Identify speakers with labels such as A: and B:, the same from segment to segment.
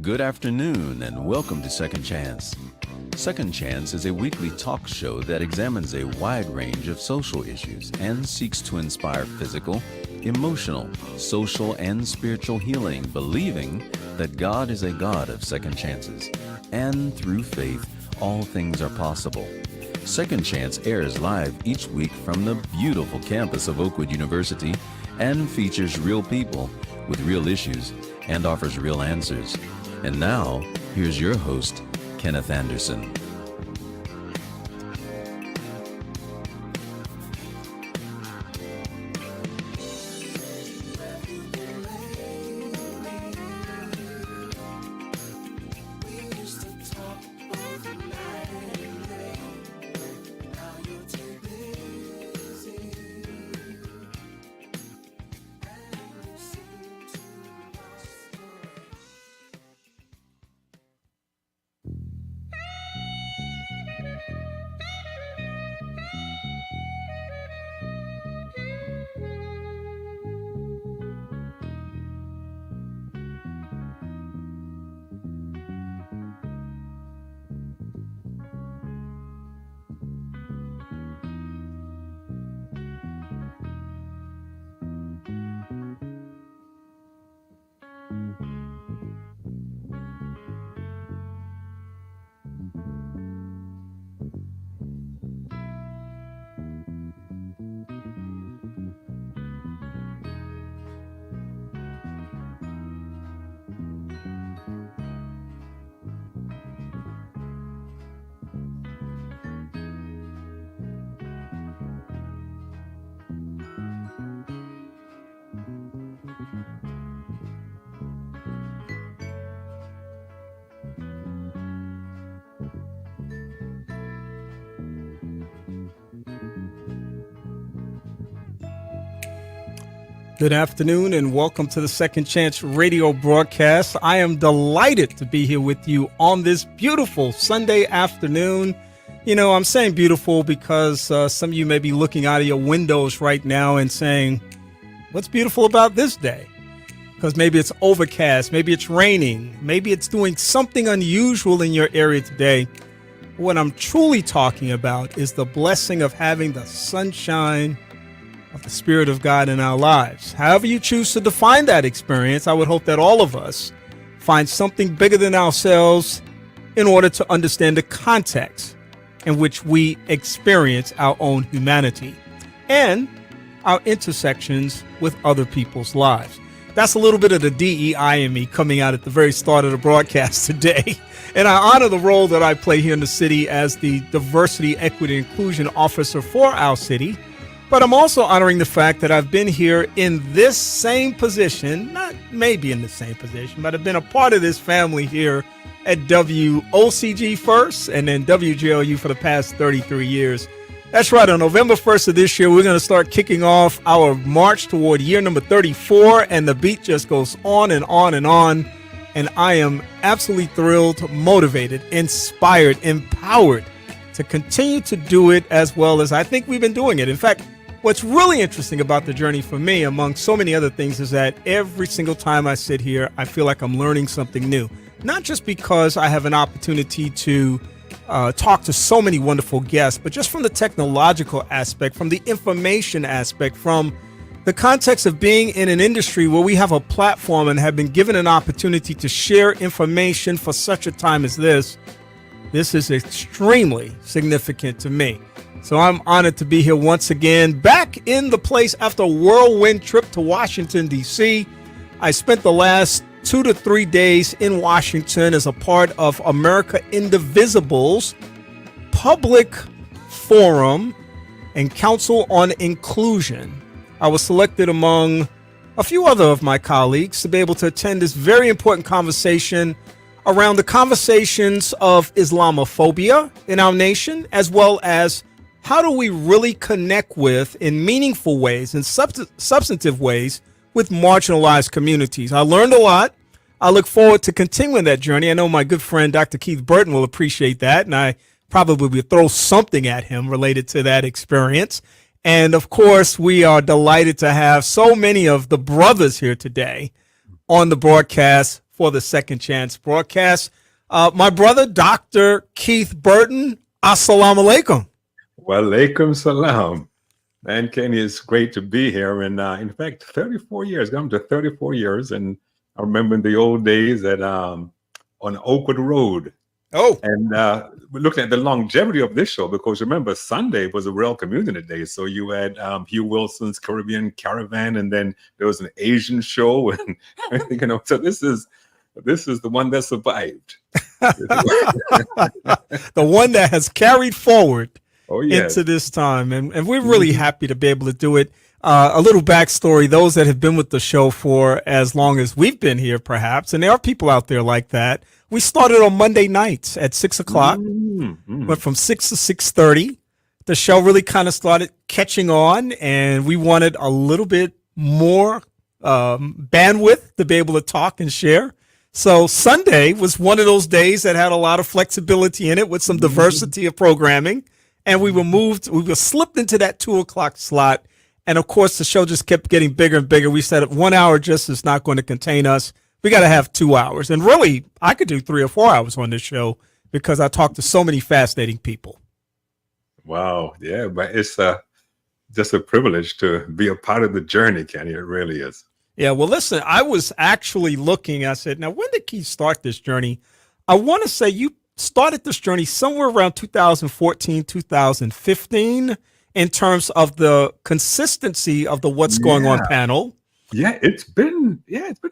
A: Good afternoon and welcome to Second Chance. Second Chance is a weekly talk show that examines a wide range of social issues and seeks to inspire physical, emotional, social, and spiritual healing, believing that God is a God of second chances. And through faith, all things are possible. Second Chance airs live each week from the beautiful campus of Oakwood University and features real people with real issues and offers real answers. And now, here's your host, Kenneth Anderson.
B: Good afternoon and welcome to the Second Chance radio broadcast. I am delighted to be here with you on this beautiful Sunday afternoon. You know, I'm saying beautiful because some of you may be looking out of your windows right now and saying, what's beautiful about this day? Because maybe it's overcast, maybe it's raining, maybe it's doing something unusual in your area today. What I'm truly talking about is the blessing of having the sunshine of the Spirit of God in our lives. However you choose to define that experience, I would hope that all of us find something bigger than ourselves in order to understand the context in which we experience our own humanity and our intersections with other people's lives. That's a little bit of the DEI in me coming out at the very start of the broadcast today. And I honor the role that I play here in the city as the Diversity, Equity, Inclusion Officer for our city. But I'm also honoring the fact that I've been here in this same position, not maybe in the same position, but I've been a part of this family here at WOCG first and then WJOU for the past 33 years. That's right. On November 1st of this year, we're going to start kicking off our march toward year number 34. And the beat just goes on and on and on. And I am absolutely thrilled, motivated, inspired, empowered to continue to do it as well as I think we've been doing it. In fact, what's really interesting about the journey for me, among so many other things, is that every single time I sit here, I feel like I'm learning something new. Not just because I have an opportunity to talk to so many wonderful guests, but just from the technological aspect, from the information aspect, from the context of being in an industry where we have a platform and have been given an opportunity to share information for such a time as this. This is extremely significant to me. So I'm honored to be here once again, back in the place after a whirlwind trip to Washington, D.C. I spent the last 2 to 3 days in Washington as a part of America Indivisible's public forum and council on inclusion. I was selected among a few other of my colleagues to be able to attend this very important conversation around the conversations of Islamophobia in our nation, as well as how do we really connect with, in meaningful ways and substantive ways, with marginalized communities. I learned a lot. I look forward to continuing that journey. I know my good friend, Dr. Keith Burton, will appreciate that, and I probably will throw something at him related to that experience. And, of course, we are delighted to have so many of the brothers here today on the broadcast for the Second Chance broadcast. My brother, Dr. Keith Burton, assalamu alaikum.
C: Wa alaikum salam. Man, Kenny, it's great to be here. And in fact, 34 years, gone to 34 years. And I remember in the old days at on Oakwood Road.
B: Oh.
C: And we're looking at the longevity of this show, because remember, Sunday was a real community day. So you had Hugh Wilson's Caribbean Caravan, and then there was an Asian show. And so this is the one that survived.
B: The one that has carried forward into this time. And we're really happy to be able to do it. A little backstory, those that have been with the show for as long as we've been here, perhaps, and there are people out there like that. We started on Monday nights at 6 o'clock, went from 6 to 6:30. The show really kind of started catching on, and we wanted a little bit more bandwidth to be able to talk and share. So Sunday was one of those days that had a lot of flexibility in it with some diversity of programming. And we were slipped into that 2 o'clock slot. And of course, the show just kept getting bigger and bigger. We said 1 hour just is not going to contain us. We got to have 2 hours. And really, I could do 3 or 4 hours on this show because I talk to so many fascinating people.
C: Wow. Yeah, but it's just a privilege to be a part of the journey, Kenny. It really is.
B: Yeah, well, listen, I was actually looking. I said, now, when did Keith start this journey? I want to say you started this journey somewhere around 2014, 2015, in terms of the consistency of the What's Going On panel.
C: Yeah, it's been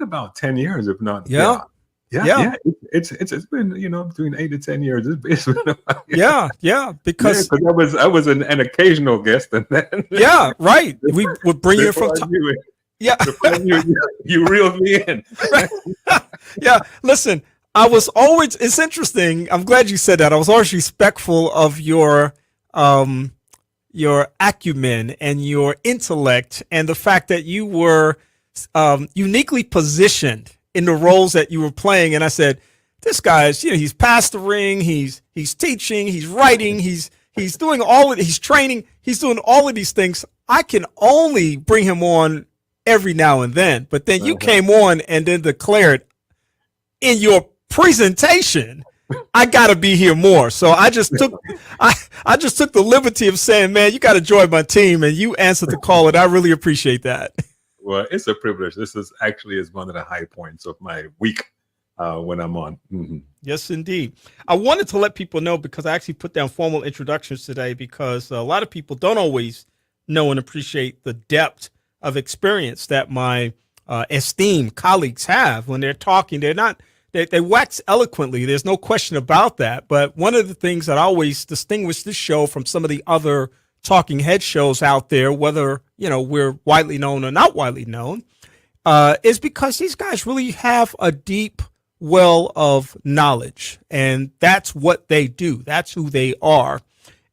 C: about 10 years, if not. Yeah. It's been, between 8 to 10 years. It's been about,
B: because
C: I was an occasional guest, and then
B: right. We would bring you from time.
C: You reeled me in.
B: Listen, I was always, it's interesting. I'm glad you said that. I was always respectful of your acumen and your intellect, and the fact that you were uniquely positioned in the roles that you were playing. And I said, this guy's, he's pastoring, he's teaching, he's writing, he's doing he's training, he's doing all of these things. I can only bring him on every now and then. But then you came on and then declared in your presentation, I gotta be here more. So I just took the liberty of saying, man, you got to join my team, and you answered the call, and I really appreciate that.
C: Well, it's a privilege. This is one of the high points of my week when I'm on. Mm-hmm.
B: Yes, indeed. I wanted to let people know, because I actually put down formal introductions today, because a lot of people don't always know and appreciate the depth of experience that my esteemed colleagues have when they're talking. They wax eloquently. There's no question about that. But one of the things that always distinguish this show from some of the other talking head shows out there, whether, we're widely known or not widely known, is because these guys really have a deep well of knowledge. And that's what they do. That's who they are.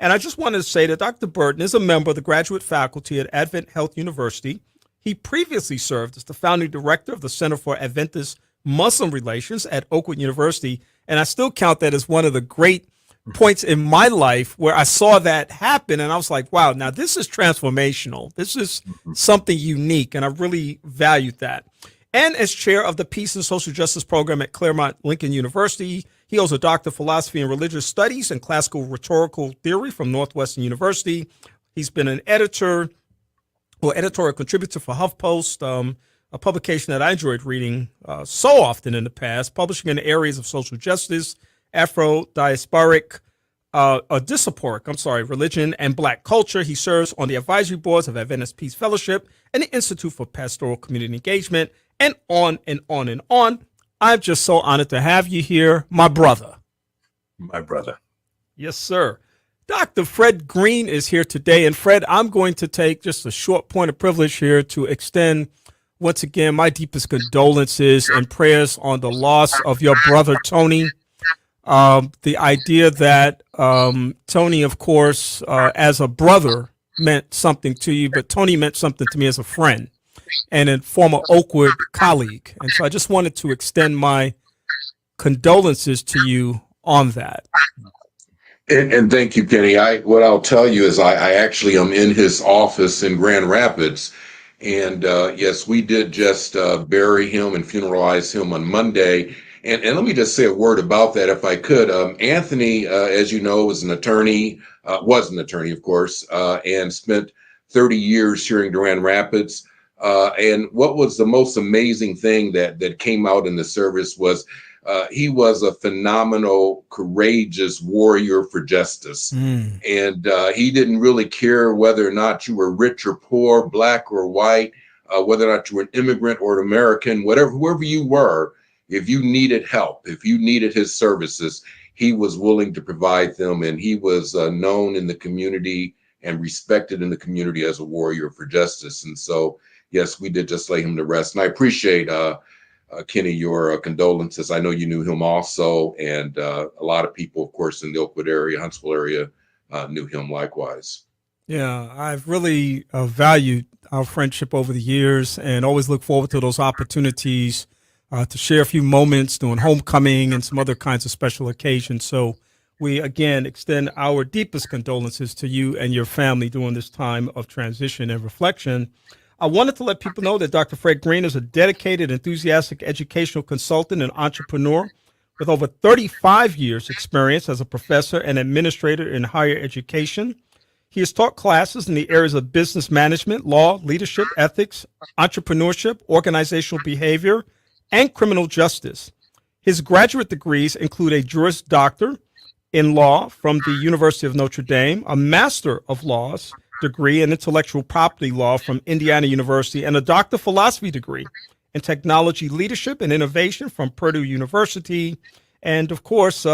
B: And I just wanted to say that Dr. Burton is a member of the graduate faculty at Avant Health University. He previously served as the founding director of the Center for Adventist Muslim Relations at Oakwood University. And I still count that as one of the great points in my life where I saw that happen. And I was like, wow, now this is transformational. This is something unique. And I really valued that. And as chair of the Peace and Social Justice Program at Claremont Lincoln University, he holds a Doctor of Philosophy and Religious Studies and Classical Rhetorical Theory from Northwestern University. He's been an editorial contributor for HuffPost, a publication that I enjoyed reading so often in the past, publishing in the areas of social justice, Afro-diasporic, religion and Black culture. He serves on the advisory boards of Adventist Peace Fellowship and the Institute for Pastoral Community Engagement, and on and on and on. I'm just so honored to have you here, my brother.
C: My brother.
B: Yes, sir. Dr. Fred Greene is here today. And Fred, I'm going to take just a short point of privilege here to extend, once again, my deepest condolences and prayers on the loss of your brother, Tony. The idea that Tony, of course, as a brother meant something to you, but Tony meant something to me as a friend and a former Oakwood colleague. And so I just wanted to extend my condolences to you on that.
D: And thank you, Kenny. What I'll tell you is I actually am in his office in Grand Rapids, And yes, we did just bury him and funeralize him on Monday. And let me just say a word about that, if I could. Anthony, as you know, was an attorney, of course, and spent 30 years here in Grand Rapids. And what was the most amazing thing that came out in the service was he was a phenomenal, courageous warrior for justice. And he didn't really care whether or not you were rich or poor, black or white, whether or not you were an immigrant or an American, whoever you were. If you needed help, if you needed his services, he was willing to provide them. And he was known in the community and respected in the community as a warrior for justice. And so, yes, we did just lay him to rest. And I appreciate, Kenny, your condolences. I know you knew him also. And a lot of people, of course, in the Oakwood area, Huntsville area, knew him likewise.
B: Yeah, I've really valued our friendship over the years and always look forward to those opportunities to share a few moments during homecoming and some other kinds of special occasions. So we, again, extend our deepest condolences to you and your family during this time of transition and reflection. I wanted to let people know that Dr. Fred Greene is a dedicated, enthusiastic educational consultant and entrepreneur with over 35 years experience as a professor and administrator in higher education. He has taught classes in the areas of business management, law, leadership, ethics, entrepreneurship, organizational behavior, and criminal justice. His graduate degrees include a Juris Doctor in law from the University of Notre Dame, a Master of Laws degree in intellectual property law from Indiana University, and a Doctor of Philosophy degree in technology leadership and innovation from Purdue University. And of course,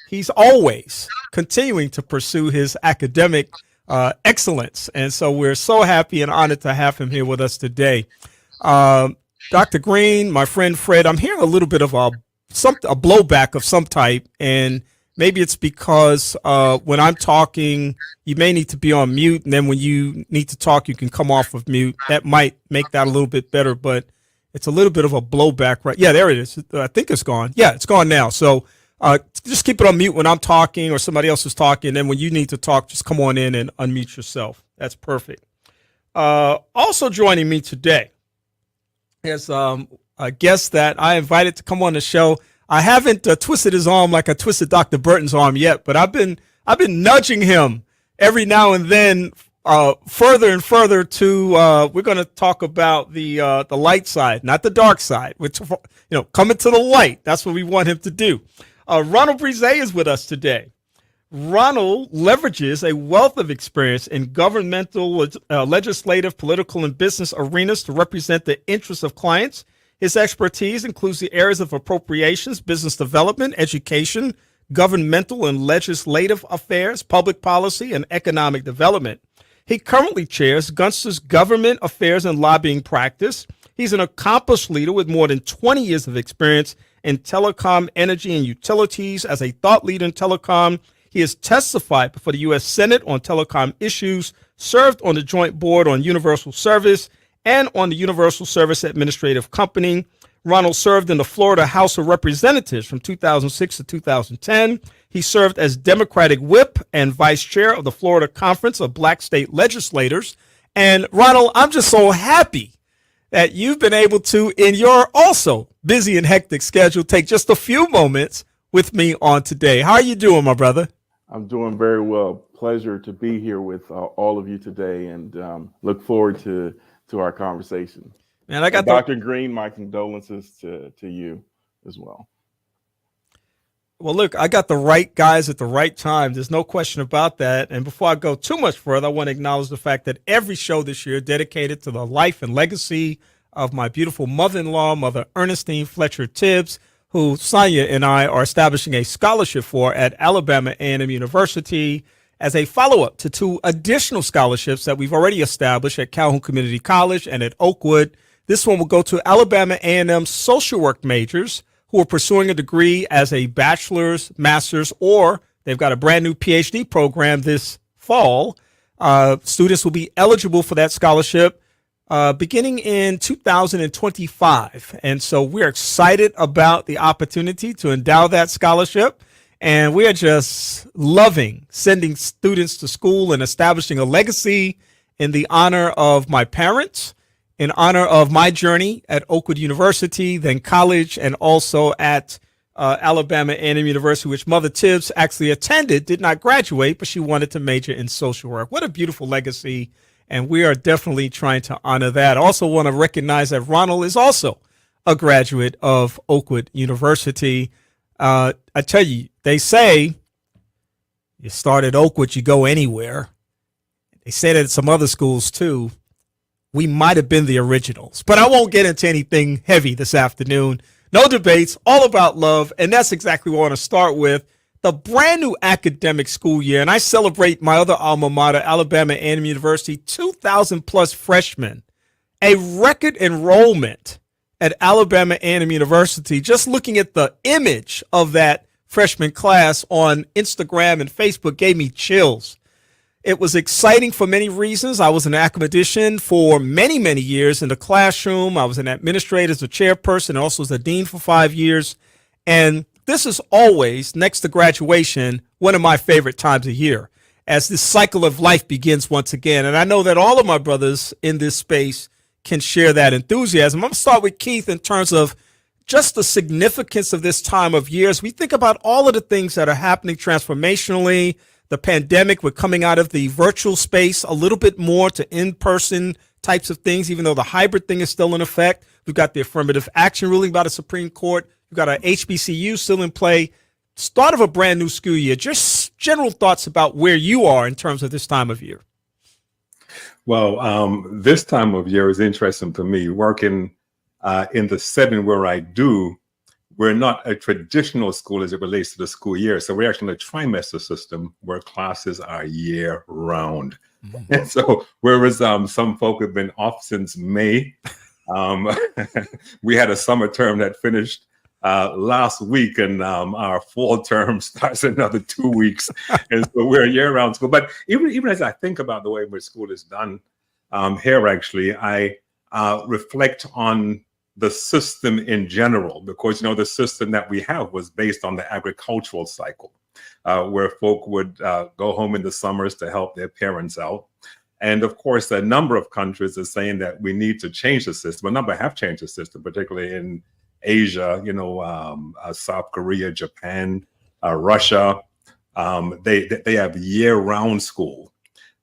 B: he's always continuing to pursue his academic excellence. And so we're so happy and honored to have him here with us today. Dr. Greene, my friend Fred, I'm hearing a little bit of a blowback of some type, and maybe it's because when I'm talking, you may need to be on mute, and then when you need to talk, you can come off of mute. That might make that a little bit better, but it's a little bit of a blowback, right? Yeah, there it is. I think it's gone. Yeah, it's gone now. So just keep it on mute when I'm talking or somebody else is talking, and then when you need to talk, just come on in and unmute yourself. That's perfect. Also joining me today is a guest that I invited to come on the show. I haven't twisted his arm like I twisted Dr. Burton's arm yet, but I've been nudging him every now and then further and further to we're going to talk about the light side, not the dark side, which, coming to the light. That's what we want him to do. Ronald Brise is with us today. Ronald leverages a wealth of experience in governmental, legislative, political, and business arenas to represent the interests of clients. His expertise includes the areas of appropriations, business development, education, governmental and legislative affairs, public policy, and economic development. He currently chairs Gunster's Government Affairs and Lobbying Practice. He's an accomplished leader with more than 20 years of experience in telecom, energy, and utilities. As a thought leader in telecom, he has testified before the U.S. Senate on telecom issues, served on the Joint Board on Universal Service, and on the Universal Service Administrative Company. Ronald served in the Florida House of Representatives from 2006 to 2010. He served as Democratic whip and vice chair of the Florida Conference of Black State Legislators. And Ronald, I'm just so happy that you've been able to, in your also busy and hectic schedule, take just a few moments with me on today. How are you doing, my brother?
E: I'm doing very well. Pleasure to be here with all of you today, and look forward to our conversation.
B: And I got
E: Dr. Greene, my condolences to you as well.
B: Well, look, I got the right guys at the right time. There's no question about that. And before I go too much further, I want to acknowledge the fact that every show this year dedicated to the life and legacy of my beautiful mother-in-law, Mother Ernestine Fletcher Tibbs, who Sonia and I are establishing a scholarship for at Alabama A&M University as a follow-up to two additional scholarships that we've already established at Calhoun Community College and at Oakwood. This one will go to Alabama A&M social work majors who are pursuing a degree as a bachelor's, master's, or they've got a brand new PhD program this fall. Students will be eligible for that scholarship beginning in 2025. And so we're excited about the opportunity to endow that scholarship. And we are just loving sending students to school and establishing a legacy in the honor of my parents in honor of my journey at Oakwood University, then college, and also at Alabama A&M University, which Mother Tibbs actually attended, did not graduate, but she wanted to major in social work. What a beautiful legacy, and we are definitely trying to honor that. I also want to recognize that Ronald is also a graduate of Oakwood University. I tell you, they say you start at Oakwood, you go anywhere. They say that at some other schools too. We might have been the originals, but I won't get into anything heavy this afternoon. No debates, all about love, and that's exactly what I want to start with. The brand new academic school year, and I celebrate my other alma mater, Alabama A&M University, 2,000 plus freshmen, a record enrollment at Alabama A&M University. Just looking at the image of that freshman class on Instagram and Facebook gave me chills. It was exciting for many reasons. I was an academician for many, many years in the classroom. I was an administrator as a chairperson, and also as a dean for 5 years. And this is always, next to graduation, one of my favorite times of year as this cycle of life begins once again. And I know that all of my brothers in this space can share that enthusiasm. I'm going to start with Keith in terms of just the significance of this time of year. As we think about all of the things that are happening transformationally, the pandemic, we're coming out of the virtual space a little bit more to in-person types of things, even though the hybrid thing is still in effect. We've got the affirmative action ruling by the Supreme Court. We've got our HBCU still in play. Start of a brand new school year. Just general thoughts about where you are in terms of this time of year.
C: Well, this time of year is interesting for me. Working in the setting where I do, we're not a traditional school as it relates to the school year. So we're actually in a trimester system where classes are year round. Mm-hmm. And so whereas some folk have been off since May, we had a summer term that finished last week, and our fall term starts in another 2 weeks. And so we're a year-round school. But even as I think about the way my school is done here, actually, I reflect on the system in general, because, you know, the system that we have was based on the agricultural cycle, where folk would go home in the summers to help their parents out. And of course, a number of countries are saying that we need to change the system. A number have changed the system, particularly in Asia, you know, South Korea, Japan, Russia. They have year-round school,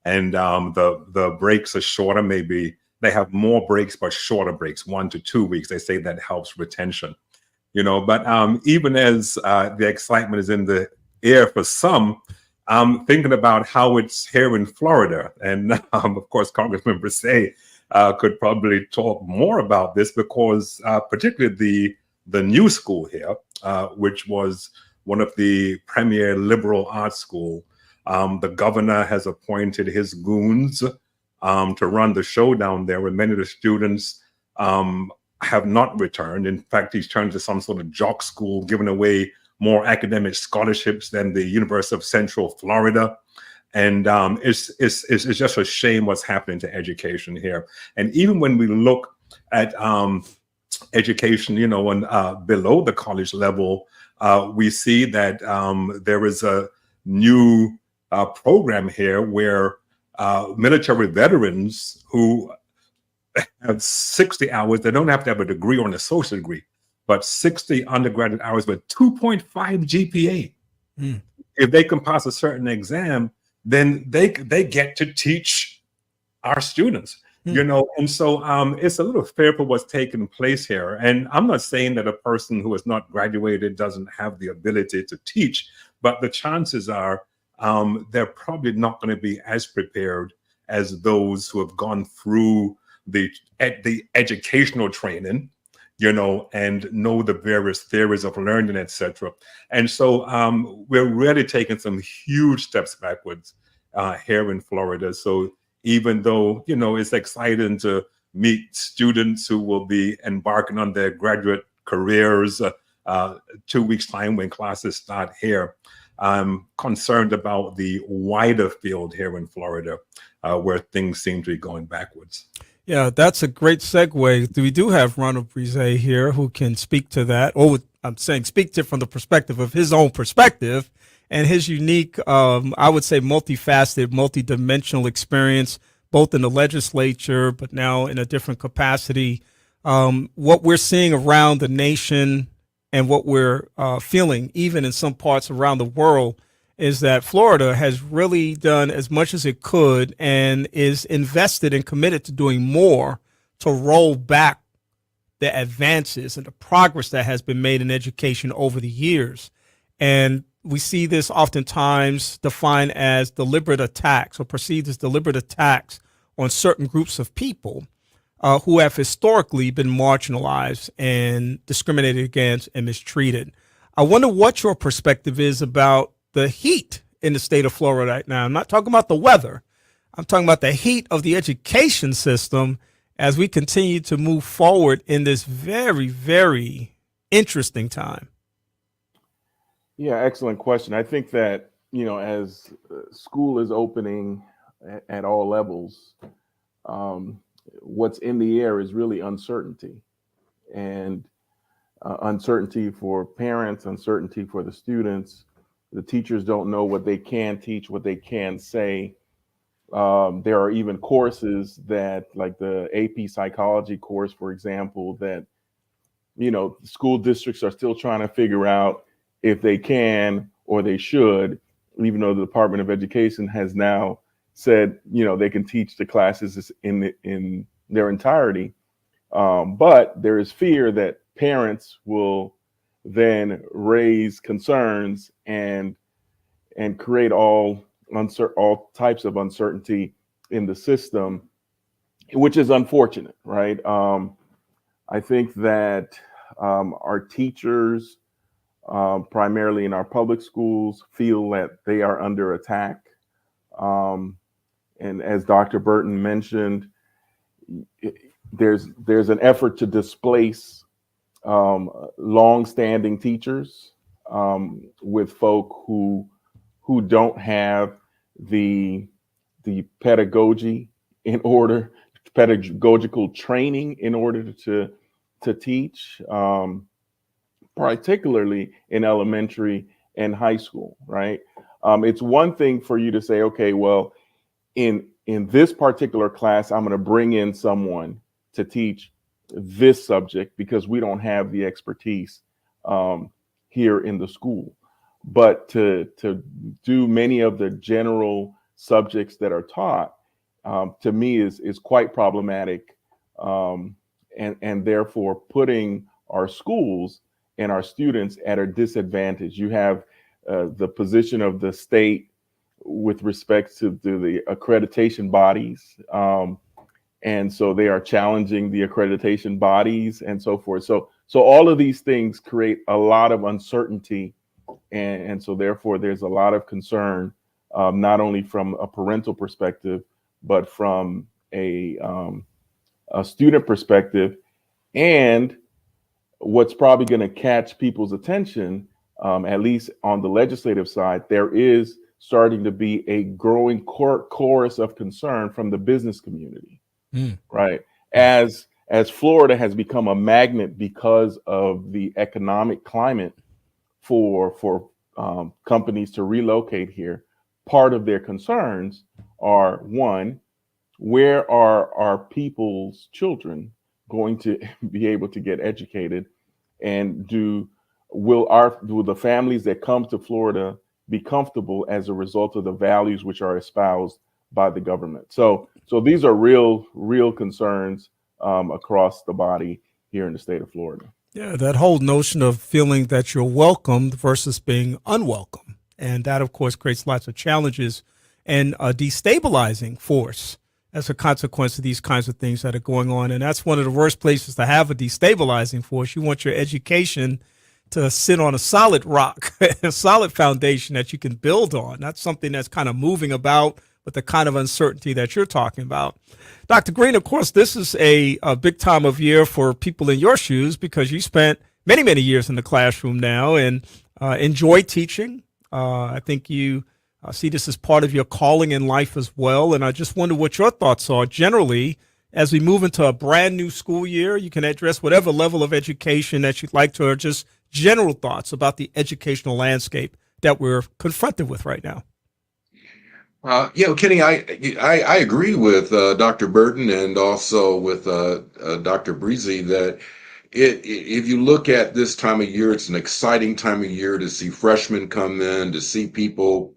C: and the breaks are shorter. Maybe they have more breaks, but shorter breaks, 1 to 2 weeks. They say that helps retention, you know. But even as the excitement is in the air for some, I'm thinking about how it's here in Florida, and of course, Congressman Brise could probably talk more about this, because particularly the new school here, which was one of the premier liberal arts school, the governor has appointed his goons to run the show down there, and many of the students have not returned. In fact, he's turned to some sort of jock school, giving away more academic scholarships than the University of Central Florida. And it's just a shame what's happening to education here. And even when we look at education, you know, and below the college level, we see that there is a new program here where military veterans who have 60 hours, they don't have to have a degree or an associate degree, but 60 undergraduate hours with 2.5 GPA. Mm. If they can pass a certain exam, then they get to teach our students, you know. And so it's a little fearful what's taking place here. And I'm not saying that a person who has not graduated doesn't have the ability to teach, but the chances are they're probably not going to be as prepared as those who have gone through the educational training, you know, and know the various theories of learning, etc. And so we're really taking some huge steps backwards here in Florida. So even though, you know, it's exciting to meet students who will be embarking on their graduate careers 2 weeks' time when classes start here, I'm concerned about the wider field here in Florida, where things seem to be going backwards.
B: Yeah, that's a great segue. We do have Ronald Brise here who can speak to that, or I'm saying speak to it from the perspective of his own perspective and his unique, I would say, multifaceted, multidimensional experience, both in the legislature, but now in a different capacity. What we're seeing around the nation and what we're feeling, even in some parts around the world, is that Florida has really done as much as it could and is invested and committed to doing more to roll back the advances and the progress that has been made in education over the years. And we see this oftentimes defined as deliberate attacks or perceived as deliberate attacks on certain groups of people who have historically been marginalized and discriminated against and mistreated. I wonder what your perspective is about the heat in the state of Florida right now. I'm not talking about the weather. I'm talking about the heat of the education system as we continue to move forward in this very, very interesting time.
E: Yeah, excellent question. I think that, as school is opening at all levels, what's in the air is really uncertainty, and uncertainty for parents, uncertainty for the students. The teachers don't know what they can teach, what they can say. There are even courses that, like the AP psychology course, for example, that, school districts are still trying to figure out if they can or they should, even though the Department of Education has now said, they can teach the classes in their entirety. But there is fear that parents will then raise concerns and create all types of uncertainty in the system, which is unfortunate, right? I think that our teachers, primarily in our public schools, feel that they are under attack. And as Dr. Burton mentioned, there's an effort to displace long-standing teachers with folk who don't have the pedagogical training in order to teach, particularly in elementary and high school, right? It's one thing for you to say, okay, well, in this particular class, I'm going to bring in someone to teach this subject because we don't have the expertise here in the school. But to do many of the general subjects that are taught, to me is quite problematic, and therefore putting our schools and our students at a disadvantage. You have the position of the state with respect to the accreditation bodies. And so they are challenging the accreditation bodies and so forth. So all of these things create a lot of uncertainty. And so therefore there's a lot of concern, not only from a parental perspective, but from a student perspective. And what's probably going to catch people's attention, at least on the legislative side, there is starting to be a growing chorus of concern from the business community, right? As Florida has become a magnet because of the economic climate for companies to relocate here, part of their concerns are, one, where are our people's children going to be able to get educated, and will the families that come to Florida be comfortable as a result of the values which are espoused by the government? So these are real concerns across the body here in the state of Florida.
B: Yeah, that whole notion of feeling that you're welcomed versus being unwelcome. And that, of course, creates lots of challenges and a destabilizing force as a consequence of these kinds of things that are going on. And that's one of the worst places to have a destabilizing force. You want your education to sit on a solid rock, a solid foundation that you can build on. That's something that's kind of moving about with the kind of uncertainty that you're talking about. Dr. Greene, of course, this is a big time of year for people in your shoes because you spent many, many years in the classroom now and enjoy teaching. I think you see this as part of your calling in life as well. And I just wonder what your thoughts are generally as we move into a brand new school year. You can address whatever level of education that you'd like to, or just general thoughts about the educational landscape that we're confronted with right now.
D: Kenny, I agree with Dr. Burton and also with Dr. Brise that if you look at this time of year, it's an exciting time of year to see freshmen come in, to see people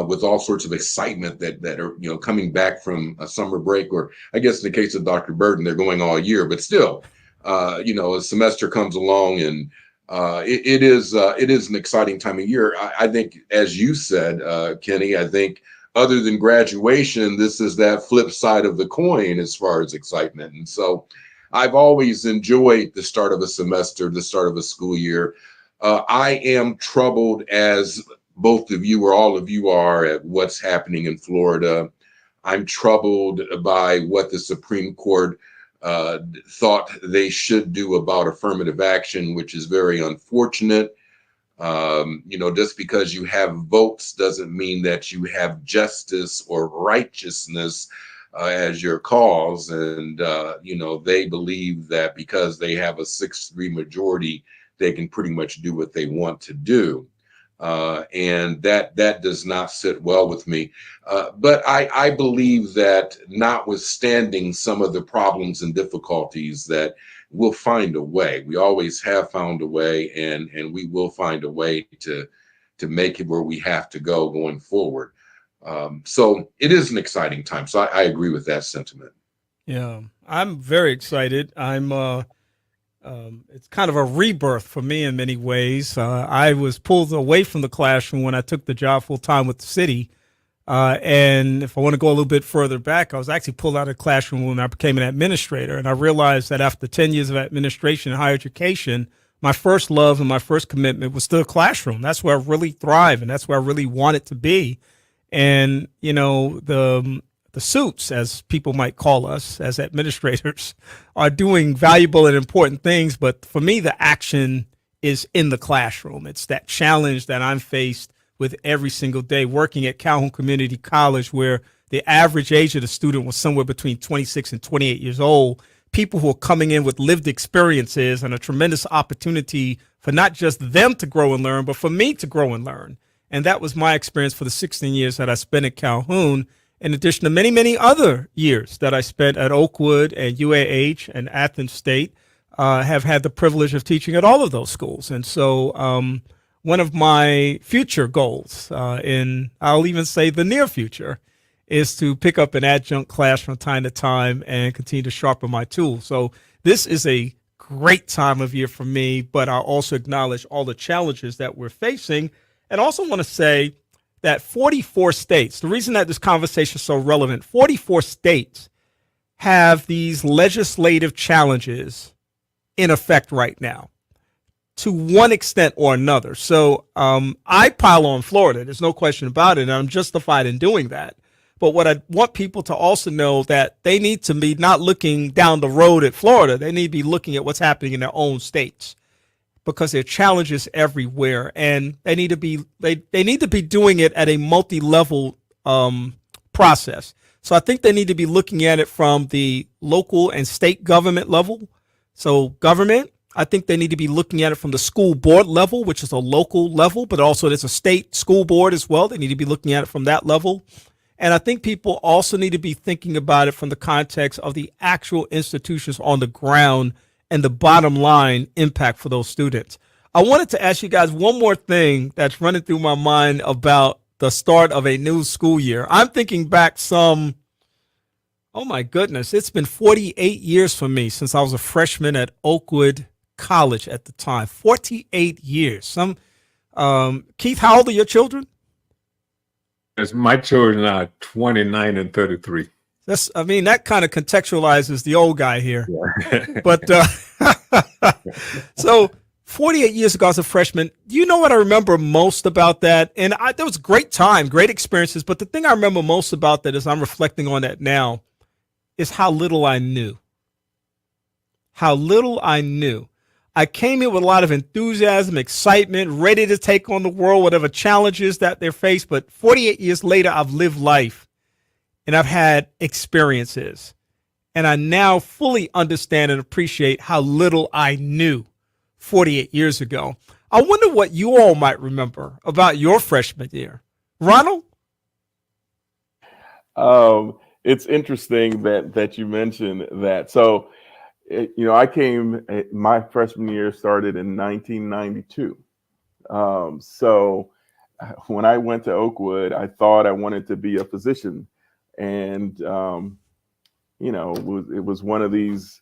D: with all sorts of excitement that are coming back from a summer break, or I guess in the case of Dr. Burton, they're going all year, but still, a semester comes along and it is an exciting time of year. I think, as you said, Kenny, I think, other than graduation, this is that flip side of the coin as far as excitement. And so I've always enjoyed the start of a semester, the start of a school year. I am troubled, as both of you or all of you are, at what's happening in Florida. I'm troubled by what the Supreme Court thought they should do about affirmative action, which is very unfortunate. Just because you have votes doesn't mean that you have justice or righteousness as your cause. And, they believe that because they have a 6-3 majority, they can pretty much do what they want to do. And that does not sit well with me. But I believe that, notwithstanding some of the problems and difficulties, that we'll find a way. We always have found a way, and we will find a way to make it where we have to go going forward. So it is an exciting time. So I agree with that sentiment.
B: Yeah, I'm very excited. It's kind of a rebirth for me in many ways. I was pulled away from the classroom when I took the job full time with the city. And if I want to go a little bit further back, I was actually pulled out of the classroom when I became an administrator. And I realized that after 10 years of administration and higher education, my first love and my first commitment was still the classroom. That's where I really thrive, and that's where I really wanted to be. And, the suits, as people might call us as administrators, are doing valuable and important things. But for me, the action is in the classroom. It's that challenge that I'm faced with every single day, working at Calhoun Community College, where the average age of the student was somewhere between 26 and 28 years old. People who are coming in with lived experiences and a tremendous opportunity for not just them to grow and learn, but for me to grow and learn. And that was my experience for the 16 years that I spent at Calhoun, in addition to many, many other years that I spent at Oakwood and UAH and Athens State. Have had the privilege of teaching at all of those schools. And so one of my future goals, I'll even say the near future, is to pick up an adjunct class from time to time and continue to sharpen my tools. So this is a great time of year for me, but I also acknowledge all the challenges that we're facing. And also want to say that 44 states, the reason that this conversation is so relevant, 44 states have these legislative challenges in effect right now, to one extent or another. So I pile on Florida. There's no question about it, and I'm justified in doing that. But what I want people to also know, that they need to be not looking down the road at Florida. They need to be looking at what's happening in their own states, because there are challenges everywhere, and they need to be doing it at a multi-level process. So I think they need to be looking at it from the local and state government level. So government, I think they need to be looking at it from the school board level, which is a local level, but also there's a state school board as well. They need to be looking at it from that level. And I think people also need to be thinking about it from the context of the actual institutions on the ground and the bottom line impact for those students. I wanted to ask you guys one more thing that's running through my mind about the start of a new school year. I'm thinking back oh my goodness, it's been 48 years for me since I was a freshman at Oakwood College at the time. 48 years. Keith, how old are your children?
C: As my children are 29 and 33.
B: That kind of contextualizes the old guy here. Yeah. But so 48 years ago as a freshman, do you know what I remember most about that? And there was a great time, great experiences. But the thing I remember most about that, as I'm reflecting on that now, is how little I knew. How little I knew. I came in with a lot of enthusiasm, excitement, ready to take on the world, whatever challenges that they're faced. But 48 years later, I've lived life and I've had experiences. And I now fully understand and appreciate how little I knew 48 years ago. I wonder what you all might remember about your freshman year. Ronald?
E: It's interesting that you mentioned that. So, my freshman year started in 1992. So when I went to Oakwood, I thought I wanted to be a physician. And, it was one of these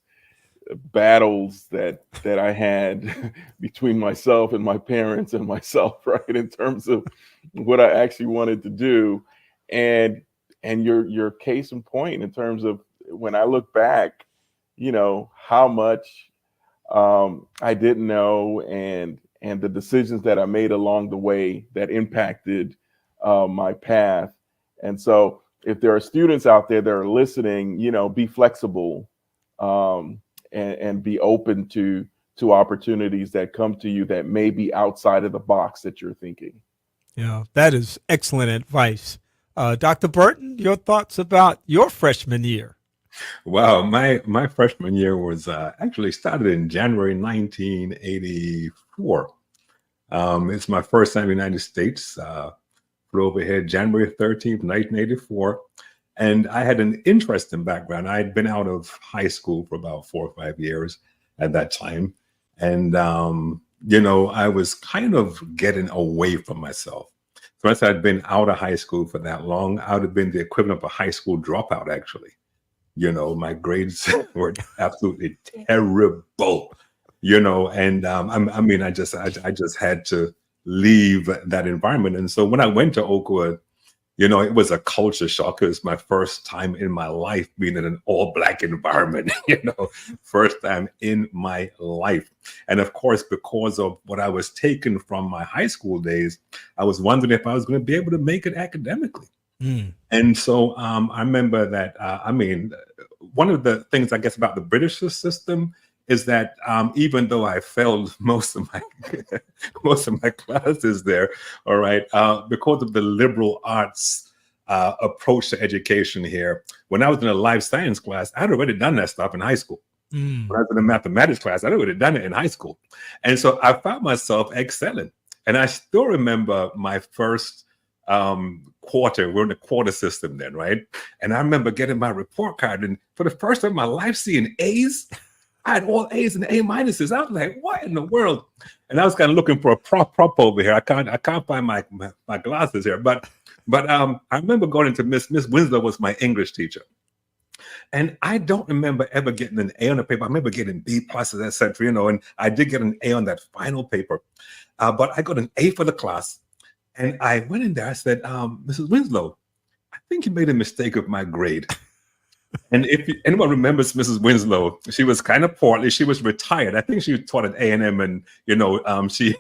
E: battles that I had between myself and my parents and myself, right, in terms of what I actually wanted to do. And your case in point in terms of when I look back, how much I didn't know and the decisions that I made along the way that impacted my path. And so if there are students out there that are listening, be flexible and be open to opportunities that come to you that may be outside of the box that you're thinking.
B: Yeah, that is excellent advice. Dr. Burton, your thoughts about your freshman year?
C: Wow, my freshman year was actually started in January 1984. It's my first time in the United States. Flew over here January 13th, 1984. And I had an interesting background. I had been out of high school for about 4 or 5 years at that time. And, I was kind of getting away from myself. So once I'd been out of high school for that long, I would have been the equivalent of a high school dropout, actually. My grades were absolutely terrible, and I just had to leave that environment. And so when I went to Oakwood, it was a culture shock. It was my first time in my life being in an all Black environment, first time in my life. And of course, because of what I was taken from my high school days, I was wondering if I was going to be able to make it academically. And so I remember that, one of the things I guess about the British system is that even though I failed most of my classes there, all right, because of the liberal arts approach to education here, when I was in a life science class, I'd already done that stuff in high school. When I was in a mathematics class, I'd already done it in high school. And so I found myself excelling. And I still remember my first quarter. We're in the quarter system then, right? And I remember getting my report card, and for the first time in my life, seeing A's. I had all A's and A minuses. I was like, what in the world? And I was kind of looking for a prop over here. I can't find my glasses here. But I remember going into Miss Winslow was my English teacher. And I don't remember ever getting an A on the paper. I remember getting B pluses, etc. And I did get an A on that final paper. But I got an A for the class. And I went in there, I said, Mrs. Winslow, I think you made a mistake with my grade. And if anyone remembers Mrs. Winslow, she was kind of portly. She was retired. I think she taught at A&M, and she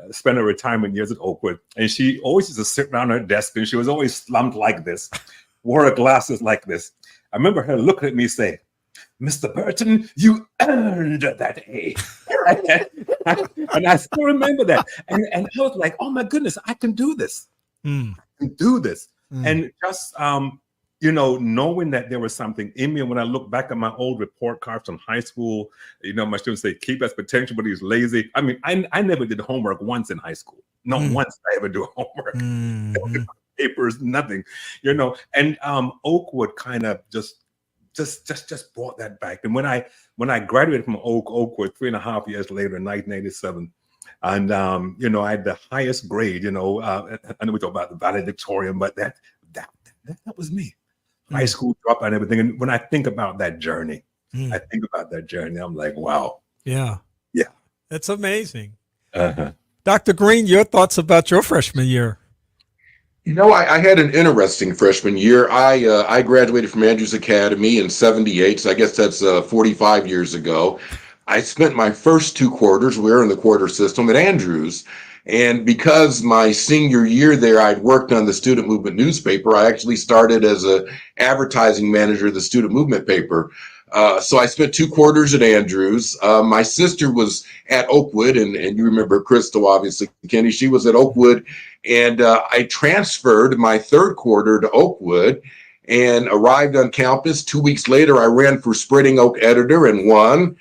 C: spent her retirement years at Oakwood. And she always used to sit around her desk, and she was always slumped like this, wore her glasses like this. I remember her looking at me saying, Mr. Burton, you earned that A. And I still remember that. And I was like, oh my goodness, I can do this. I can do this. And just knowing that there was something in me. And when I look back at my old report cards from high school, my students say, keep has potential, but he's lazy. I mean, I never did homework once in high school. Not once did I ever do homework. Papers, nothing, and Oakwood kind of just brought that back. And when I graduated from Oakwood 3.5 years later in 1987, and I had the highest grade, I know we talk about the valedictorian, but that was me. High school dropout and everything. And when I think about that journey, I'm like, wow. Yeah.
B: That's amazing. Dr. Greene, your thoughts about your freshman year?
D: I had an interesting freshman year. I graduated from Andrews Academy in 78, so I guess that's 45 years ago. I spent my first 2 quarters, we were in the quarter system, at Andrews. And because my senior year there, I'd worked on the student movement newspaper, I actually started as an advertising manager of the student movement paper. So I spent 2 quarters at Andrews. My sister was at Oakwood, and you remember Crystal, obviously, Kenny, she was at Oakwood. And I transferred my 3rd quarter to Oakwood and arrived on campus. 2 weeks later, I ran for Spreading Oak editor and won.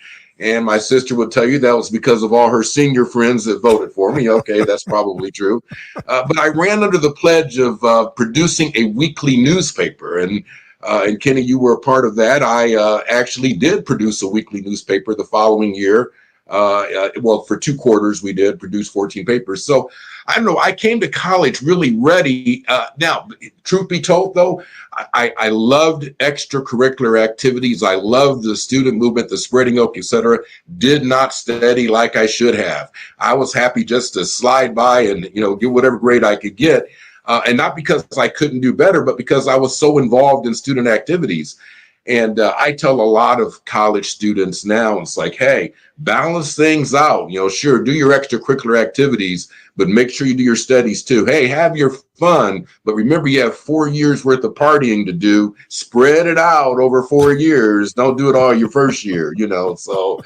D: And my sister would tell you that was because of all her senior friends that voted for me. Okay, that's probably true. But I ran under the pledge of producing a weekly newspaper. And Kenny, you were a part of that. I actually did produce a weekly newspaper the following year. Well, for 2 quarters, we did produce 14 papers. So I don't know, I came to college really ready. Now, truth be told, though, I loved extracurricular activities. I loved the student movement, the spreading oak, etc. Did not study like I should have. I was happy just to slide by and, get whatever grade I could get. And not because I couldn't do better, but because I was so involved in student activities. And I tell a lot of college students now, it's like, hey, balance things out. Sure, do your extracurricular activities, but make sure you do your studies too. Hey, have your fun, but remember you have 4 years worth of partying to do. Spread it out over 4 years. Don't do it all your first year, So,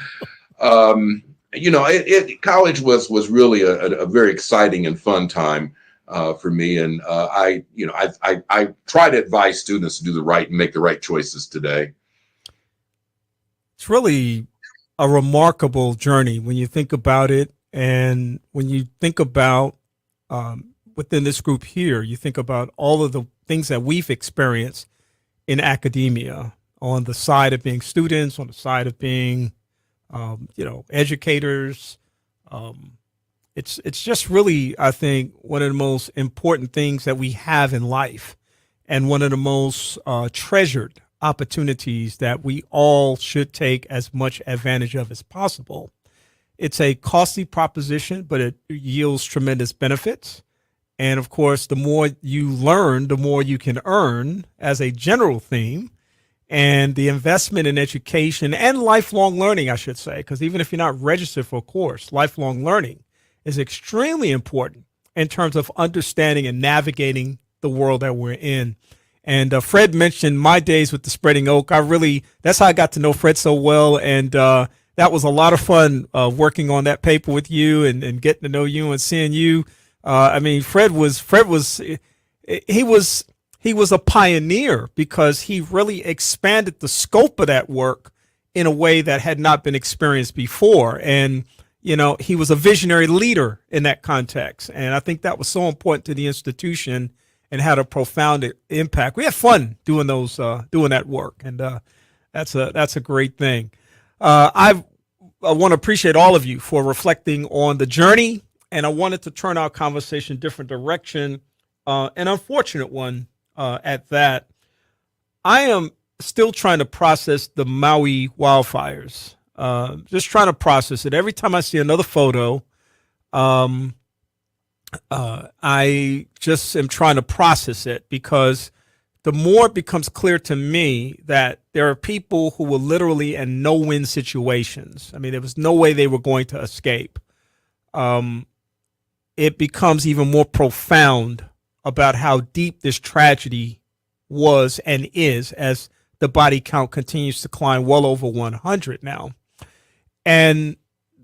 D: college was really a very exciting and fun time for me. And I try to advise students to do the right and make the right choices today.
B: It's really a remarkable journey when you think about it. And when you think about within this group here, you think about all of the things that we've experienced in academia on the side of being students, on the side of being, educators. It's just really, I think, one of the most important things that we have in life, and one of the most treasured opportunities that we all should take as much advantage of as possible. It's a costly proposition, but it yields tremendous benefits. And of course, the more you learn, the more you can earn as a general theme. And the investment in education and lifelong learning, I should say, because even if you're not registered for a course, lifelong learning is extremely important in terms of understanding and navigating the world that we're in. And Fred mentioned my days with the Spreading Oak. That's how I got to know Fred so well. And that was a lot of fun working on that paper with you and getting to know you and seeing you. Fred was a pioneer because he really expanded the scope of that work in a way that had not been experienced before. And he was a visionary leader in that context. And I think that was so important to the institution and had a profound impact. We had fun doing that work. And that's a great thing. I want to appreciate all of you for reflecting on the journey. And I wanted to turn our conversation a different direction, an unfortunate one at that. I am still trying to process the Maui wildfires. Just trying to process it. Every time I see another photo, I just am trying to process it, because the more it becomes clear to me that there are people who were literally in no-win situations. There was no way they were going to escape. It becomes even more profound about how deep this tragedy was and is, as the body count continues to climb well over 100 now. And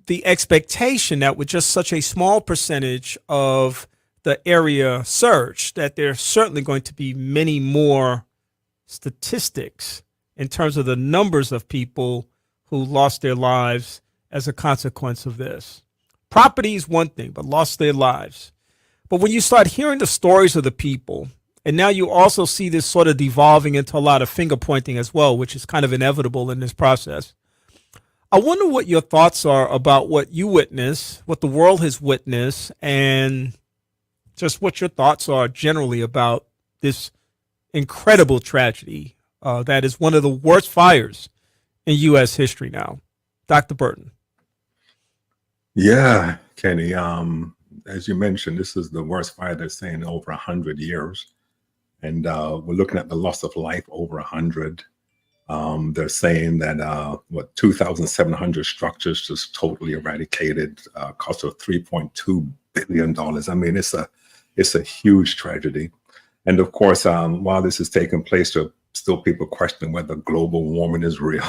B: the expectation that with just such a small percentage of the area searched, that there's certainly going to be many more statistics in terms of the numbers of people who lost their lives as a consequence of this. Property is one thing, but lost their lives. But when you start hearing the stories of the people, and now you also see this sort of devolving into a lot of finger pointing as well, which is kind of inevitable in this process. I wonder what your thoughts are about what you witness, what the world has witnessed, and just what your thoughts are generally about this incredible tragedy that is one of the worst fires in U.S. history now. Dr. Burton.
C: Yeah, Kenny. As you mentioned, this is the worst fire they're saying in over 100 years. And we're looking at the loss of life over 100. They're saying that 2,700 structures just totally eradicated, cost of $3.2 billion. It's a huge tragedy. And of course, while this is taking place, there are still people questioning whether global warming is real,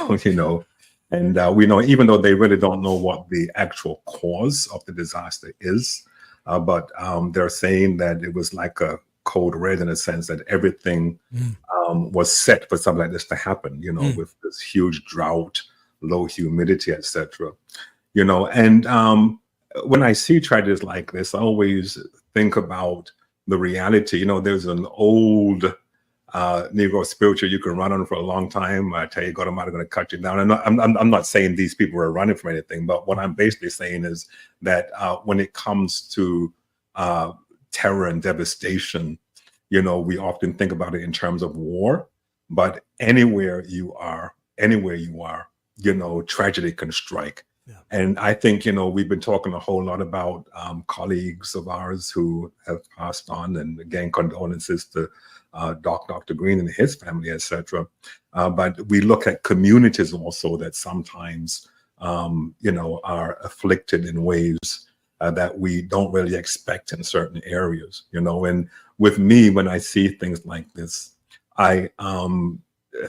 C: And we know, even though they really don't know what the actual cause of the disaster is, but they're saying that it was like a code red, in a sense that everything was set for something like this to happen, with this huge drought, low humidity, etc. And when I see tragedies like this, I always think about the reality. There's an old Negro spiritual you can run on for a long time. I tell you, God Almighty going to cut you down. And I'm not saying these people are running from anything, but what I'm basically saying is that when it comes to terror and devastation, we often think about it in terms of war, but anywhere you are, tragedy can strike. Yeah. And I think, we've been talking a whole lot about colleagues of ours who have passed on, and again, condolences to Dr. Greene and his family, etc. But we look at communities also that sometimes, are afflicted in ways that we don't really expect in certain areas, And with me, when I see things like this, I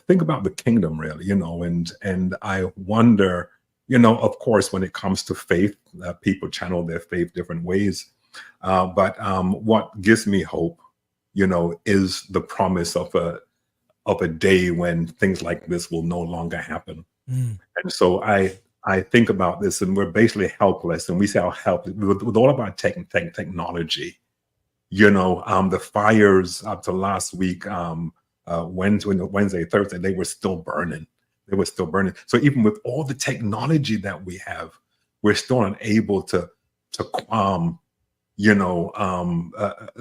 C: think about the kingdom, really, and I wonder, of course, when it comes to faith, people channel their faith different ways. But what gives me hope, is the promise of a day when things like this will no longer happen. And so I think about this, and we're basically helpless, and we say our help with all of our technology. The fires up to last week, Wednesday, Thursday, they were still burning. So even with all the technology that we have, we're still unable to calm,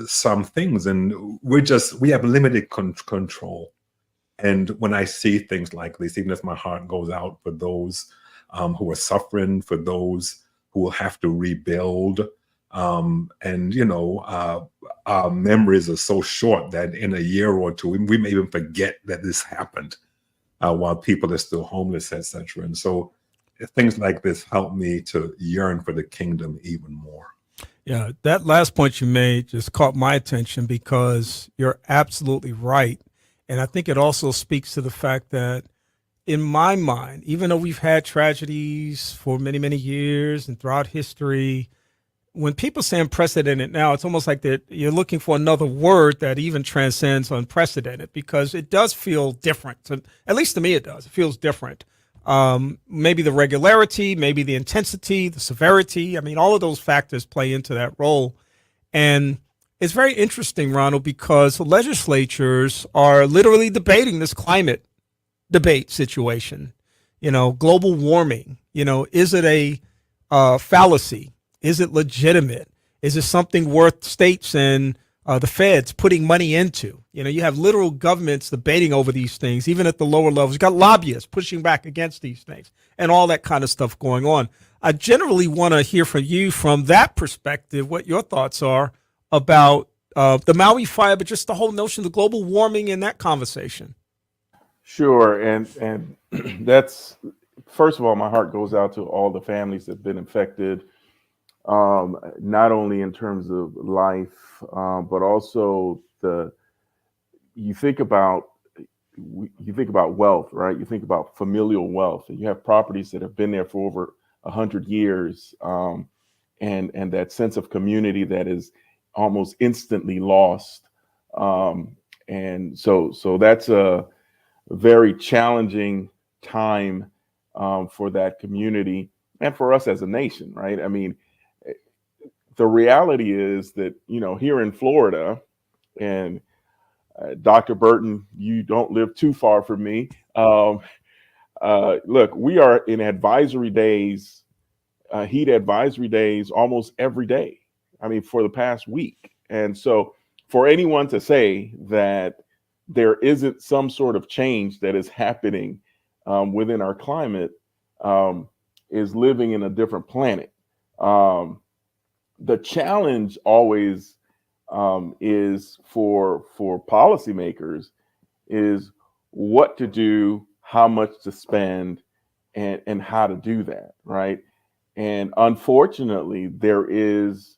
C: some things, and we have limited control. And when I see things like this, even if my heart goes out for those who are suffering, for those who will have to rebuild, and our memories are so short that in a year or two we may even forget that this happened while people are still homeless, etc. And so things like this help me to yearn for the kingdom even more.
B: Yeah, that last point you made just caught my attention, because you're absolutely right. And I think it also speaks to the fact that, in my mind, even though we've had tragedies for many, many years and throughout history, when people say unprecedented now, it's almost like that you're looking for another word that even transcends unprecedented, because it does feel different. At least to me, it does. It feels different. Maybe the regularity, maybe the intensity, the severity. I mean, all of those factors play into that role. And it's very interesting, Ronald, because legislatures are literally debating this climate debate situation. Global warming, is it a fallacy? Is it legitimate? Is it something worth states and the feds putting money into? You have literal governments debating over these things, even at the lower levels. You've got lobbyists pushing back against these things and all that kind of stuff going on. I generally want to hear from you from that perspective, what your thoughts are about the Maui fire, but just the whole notion of the global warming and that conversation.
E: Sure. And that's, first of all, my heart goes out to all the families that have been affected, not only in terms of life, but also you think about wealth, right? You think about familial wealth, and you have properties that have been there for over 100 years, and that sense of community that is almost instantly lost. And so that's a very challenging time for that community and for us as a nation, right? I mean, the reality is that, here in Florida, and Dr. Burton, you don't live too far from me. Look, we are in advisory days, heat advisory days almost every day. I mean, for the past week. And so for anyone to say that there isn't some sort of change that is happening within our climate is living in a different planet. The challenge always is for policymakers is what to do, how much to spend, and how to do that, right? And unfortunately, there is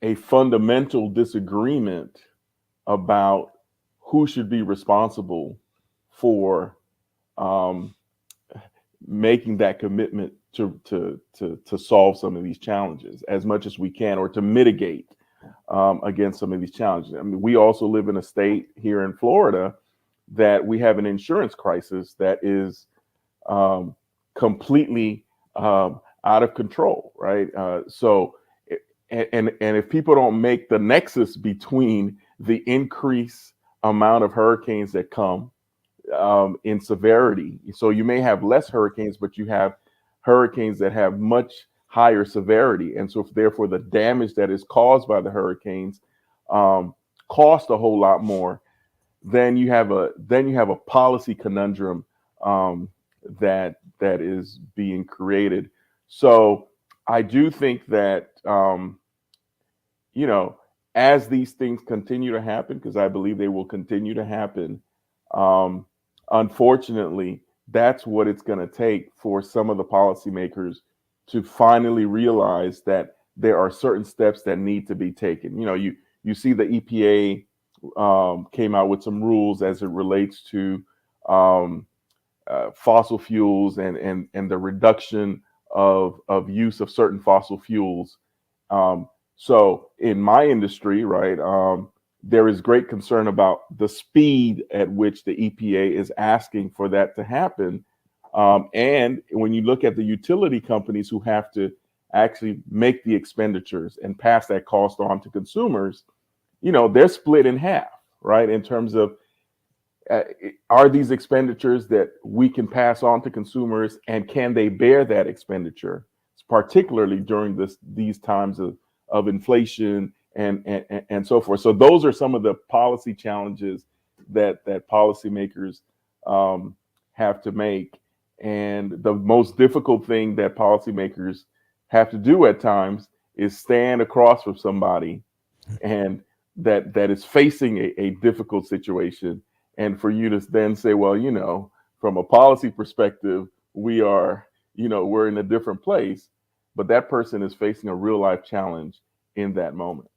E: a fundamental disagreement about who should be responsible for making that commitment to solve some of these challenges as much as we can, or to mitigate against some of these challenges. I mean, we also live in a state here in Florida that we have an insurance crisis that is completely out of control, right? And if people don't make the nexus between the increased amount of hurricanes that come in severity, so you may have less hurricanes, but you have hurricanes that have much higher severity, and so therefore the damage that is caused by the hurricanes cost a whole lot more. Then you have a policy conundrum that is being created. So I do think that as these things continue to happen, because I believe they will continue to happen, unfortunately, that's what it's going to take for some of the policymakers to finally realize that there are certain steps that need to be taken. You see the EPA came out with some rules as it relates to fossil fuels and the reduction of use of certain fossil fuels. So in my industry, right, there is great concern about the speed at which the EPA is asking for that to happen. And when you look at the utility companies who have to actually make the expenditures and pass that cost on to consumers, they're split in half, right? In terms of are these expenditures that we can pass on to consumers, and can they bear that expenditure, particularly during these times of inflation and so forth. So those are some of the policy challenges that policymakers have to make. And the most difficult thing that policymakers have to do at times is stand across from somebody and that is facing a difficult situation. And for you to then say, well, from a policy perspective, we're in a different place, but that person is facing a real life challenge in that moment.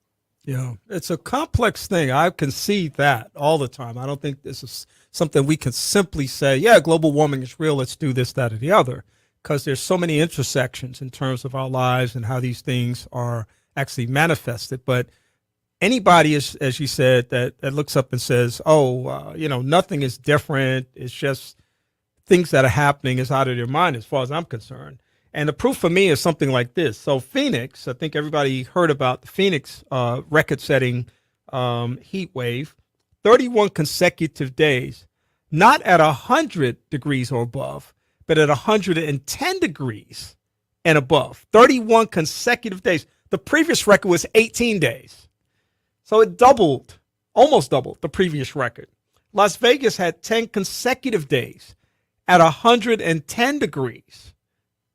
B: Yeah, it's a complex thing. I can see that all the time. I don't think this is something we can simply say, yeah, global warming is real, let's do this, that, or the other, because there's so many intersections in terms of our lives and how these things are actually manifested. But anybody, as you said, that looks up and says, nothing is different, it's just things that are happening is out of their mind as far as I'm concerned. And the proof for me is something like this. So Phoenix, I think everybody heard about the Phoenix record-setting heat wave, 31 consecutive days, not at 100 degrees or above, but at 110 degrees and above, 31 consecutive days. The previous record was 18 days. So it doubled, almost doubled the previous record. Las Vegas had 10 consecutive days at 110 degrees.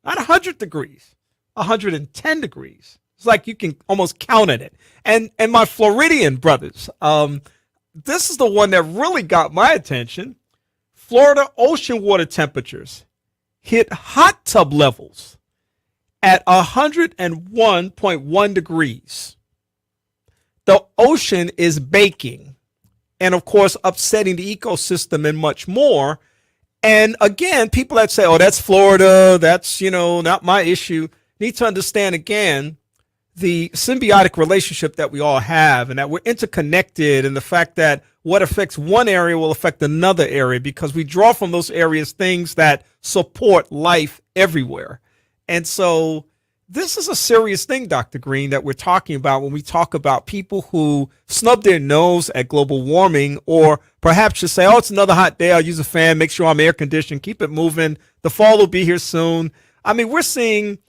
B: Not 100 degrees, 110 degrees. It's like you can almost count at it. And my Floridian brothers, this is the one that really got my attention. Florida ocean water temperatures hit hot tub levels at 101.1 degrees. The ocean is baking and, of course, upsetting the ecosystem and much more. And again, people that say, oh, that's Florida, that's, not my issue, need to understand, again, the symbiotic relationship that we all have and that we're interconnected, and the fact that what affects one area will affect another area because we draw from those areas things that support life everywhere. And so this is a serious thing, Dr. Greene, that we're talking about when we talk about people who snub their nose at global warming, or perhaps just say, oh, it's another hot day, I'll use a fan, make sure I'm air conditioned, keep it moving, the fall will be here soon. I mean, we're seeing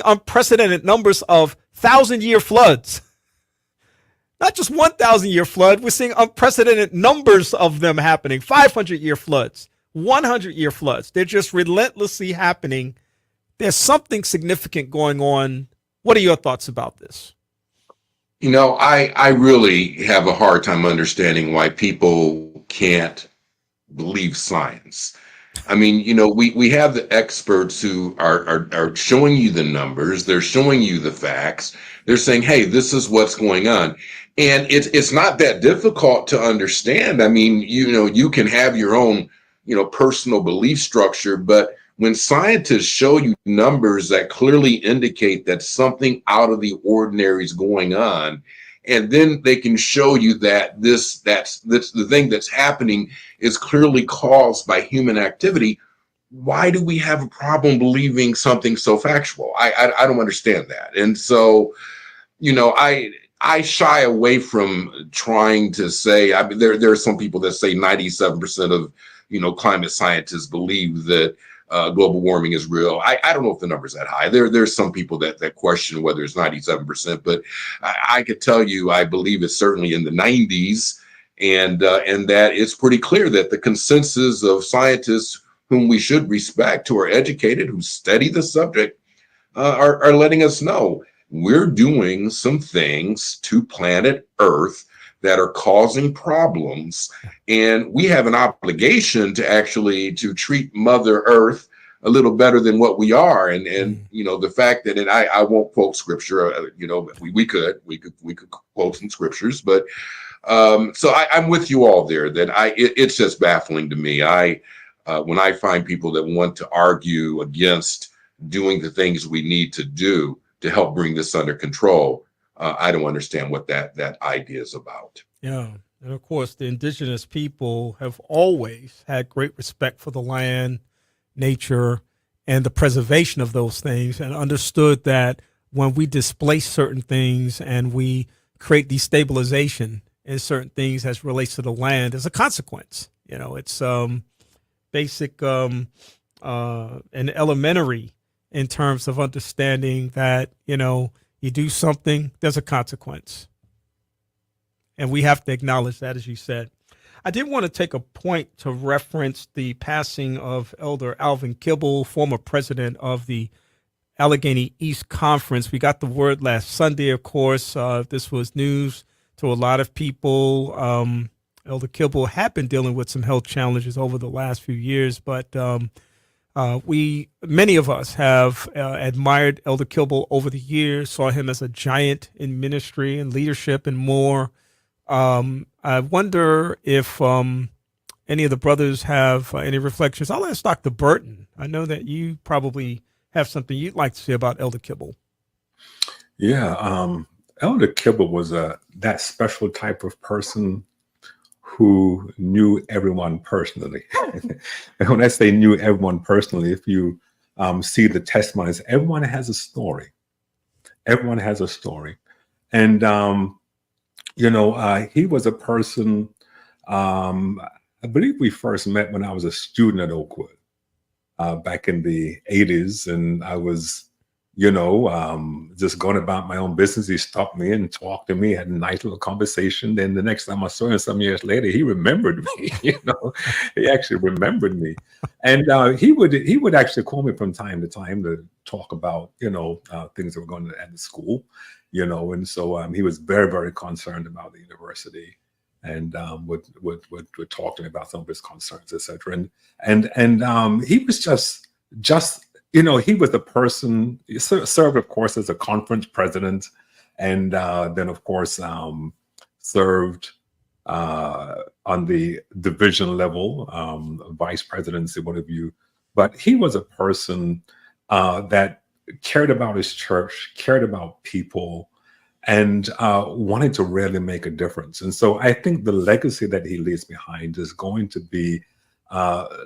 B: unprecedented numbers of 1,000-year floods. Not just 1,000-year flood, we're seeing unprecedented numbers of them happening, 500-year floods, 100-year floods. They're just relentlessly happening. There's something significant going on. What are your thoughts about this?
D: I really have a hard time understanding why people can't believe science. I mean, we have the experts who are showing you the numbers. They're showing you the facts. They're saying, hey, this is what's going on. And it's not that difficult to understand. I mean, you can have your own, personal belief structure, but when scientists show you numbers that clearly indicate that something out of the ordinary is going on, and then they can show you that the thing that's happening is clearly caused by human activity, why do we have a problem believing something so factual? I don't understand that. And so, I shy away from trying to say, I mean, there are some people that say 97% of, climate scientists believe that global warming is real. I don't know if the number's that high. There's some people that question whether it's 97%, but I could tell you, I believe it's certainly in the 90s, and that it's pretty clear that the consensus of scientists whom we should respect, who are educated, who study the subject, are letting us know we're doing some things to planet Earth that are causing problems, and we have an obligation to actually to treat Mother Earth a little better than what we are. And the fact that, and I won't quote scripture, we could quote some scriptures, but so I'm with you all there that it's just baffling to me. When I find people that want to argue against doing the things we need to do to help bring this under control, I don't understand what that idea is about.
B: Yeah. And of course, the indigenous people have always had great respect for the land, nature, and the preservation of those things, and understood that when we displace certain things and we create destabilization in certain things as relates to the land, as a consequence. It's basic and elementary in terms of understanding that, you do something, there's a consequence. And we have to acknowledge that, as you said. I did want to take a point to reference the passing of Elder Alvin Kibble, former president of the Allegheny East Conference. We got the word last Sunday, of course. This was news to a lot of people. Elder Kibble had been dealing with some health challenges over the last few years, but many of us have admired Elder Kibble over the years, saw him as a giant in ministry and leadership and more. I wonder if any of the brothers have any reflections. I'll ask Dr. Burton. I know that you probably have something you'd like to say about Elder Kibble.
C: Yeah, Elder Kibble was that special type of person who knew everyone personally. And when I say knew everyone personally, if you see the testimonies, everyone has a story. Everyone has a story. And, he was a person, I believe we first met when I was a student at Oakwood back in the 80s. And I was, just going about my own business. He stopped me and talked to me, had a nice little conversation. Then the next time I saw him some years later, he remembered me, he actually remembered me. And he would actually call me from time to time to talk about, things that were going on at the school, and so he was very, very concerned about the university, and would talk to me about some of his concerns, etc. And he was just he was the person. He served, of course, as a conference president, and then, of course, served on the division level, vice presidency, what have you. But he was a person that cared about his church, cared about people, and wanted to really make a difference. And so I think the legacy that he leaves behind is going to be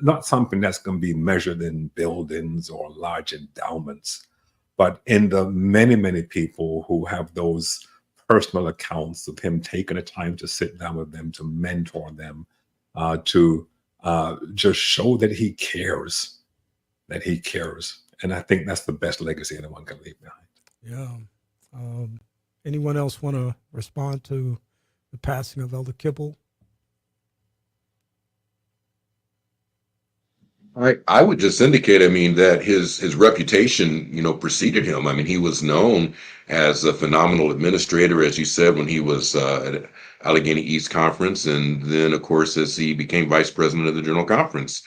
C: not something that's going to be measured in buildings or large endowments, but in the many, many people who have those personal accounts of him taking the time to sit down with them, to mentor them, to just show that he cares, And I think that's the best legacy anyone can leave behind.
B: Yeah. Anyone else want to respond to the passing of Elder Kibble?
D: I would just indicate, that his reputation, preceded him. He was known as a phenomenal administrator, as you said, when he was at Allegheny East Conference, and then, of course, as he became vice president of the General Conference.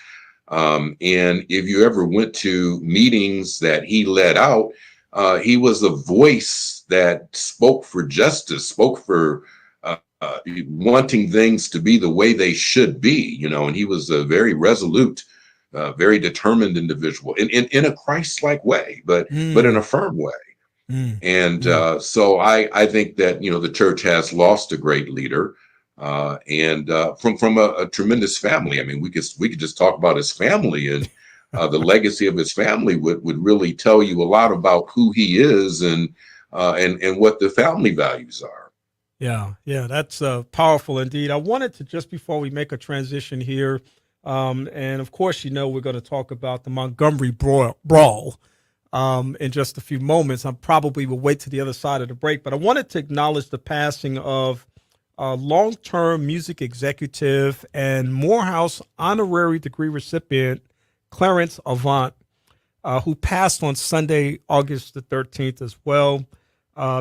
D: And if you ever went to meetings that he led out, he was a voice that spoke for justice, spoke for wanting things to be the way they should be, and he was a very resolute, very determined individual in a Christ-like way, but in a firm way. And so I think that, the church has lost a great leader, and from a tremendous family. We could just talk about his family and the legacy of his family would really tell you a lot about who he is and what the family values are.
B: Yeah, that's powerful indeed. I wanted to, just before we make a transition here, and of course, we're going to talk about the Montgomery Brawl in just a few moments. I probably will wait to the other side of the break, but I wanted to acknowledge the passing of long-term music executive and Morehouse honorary degree recipient Clarence Avant, who passed on Sunday, August the 13th as well,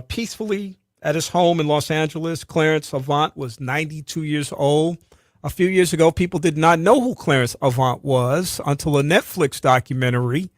B: peacefully at his home in Los Angeles. Clarence Avant was 92 years old. A few years ago, people did not know who Clarence Avant was until a Netflix documentary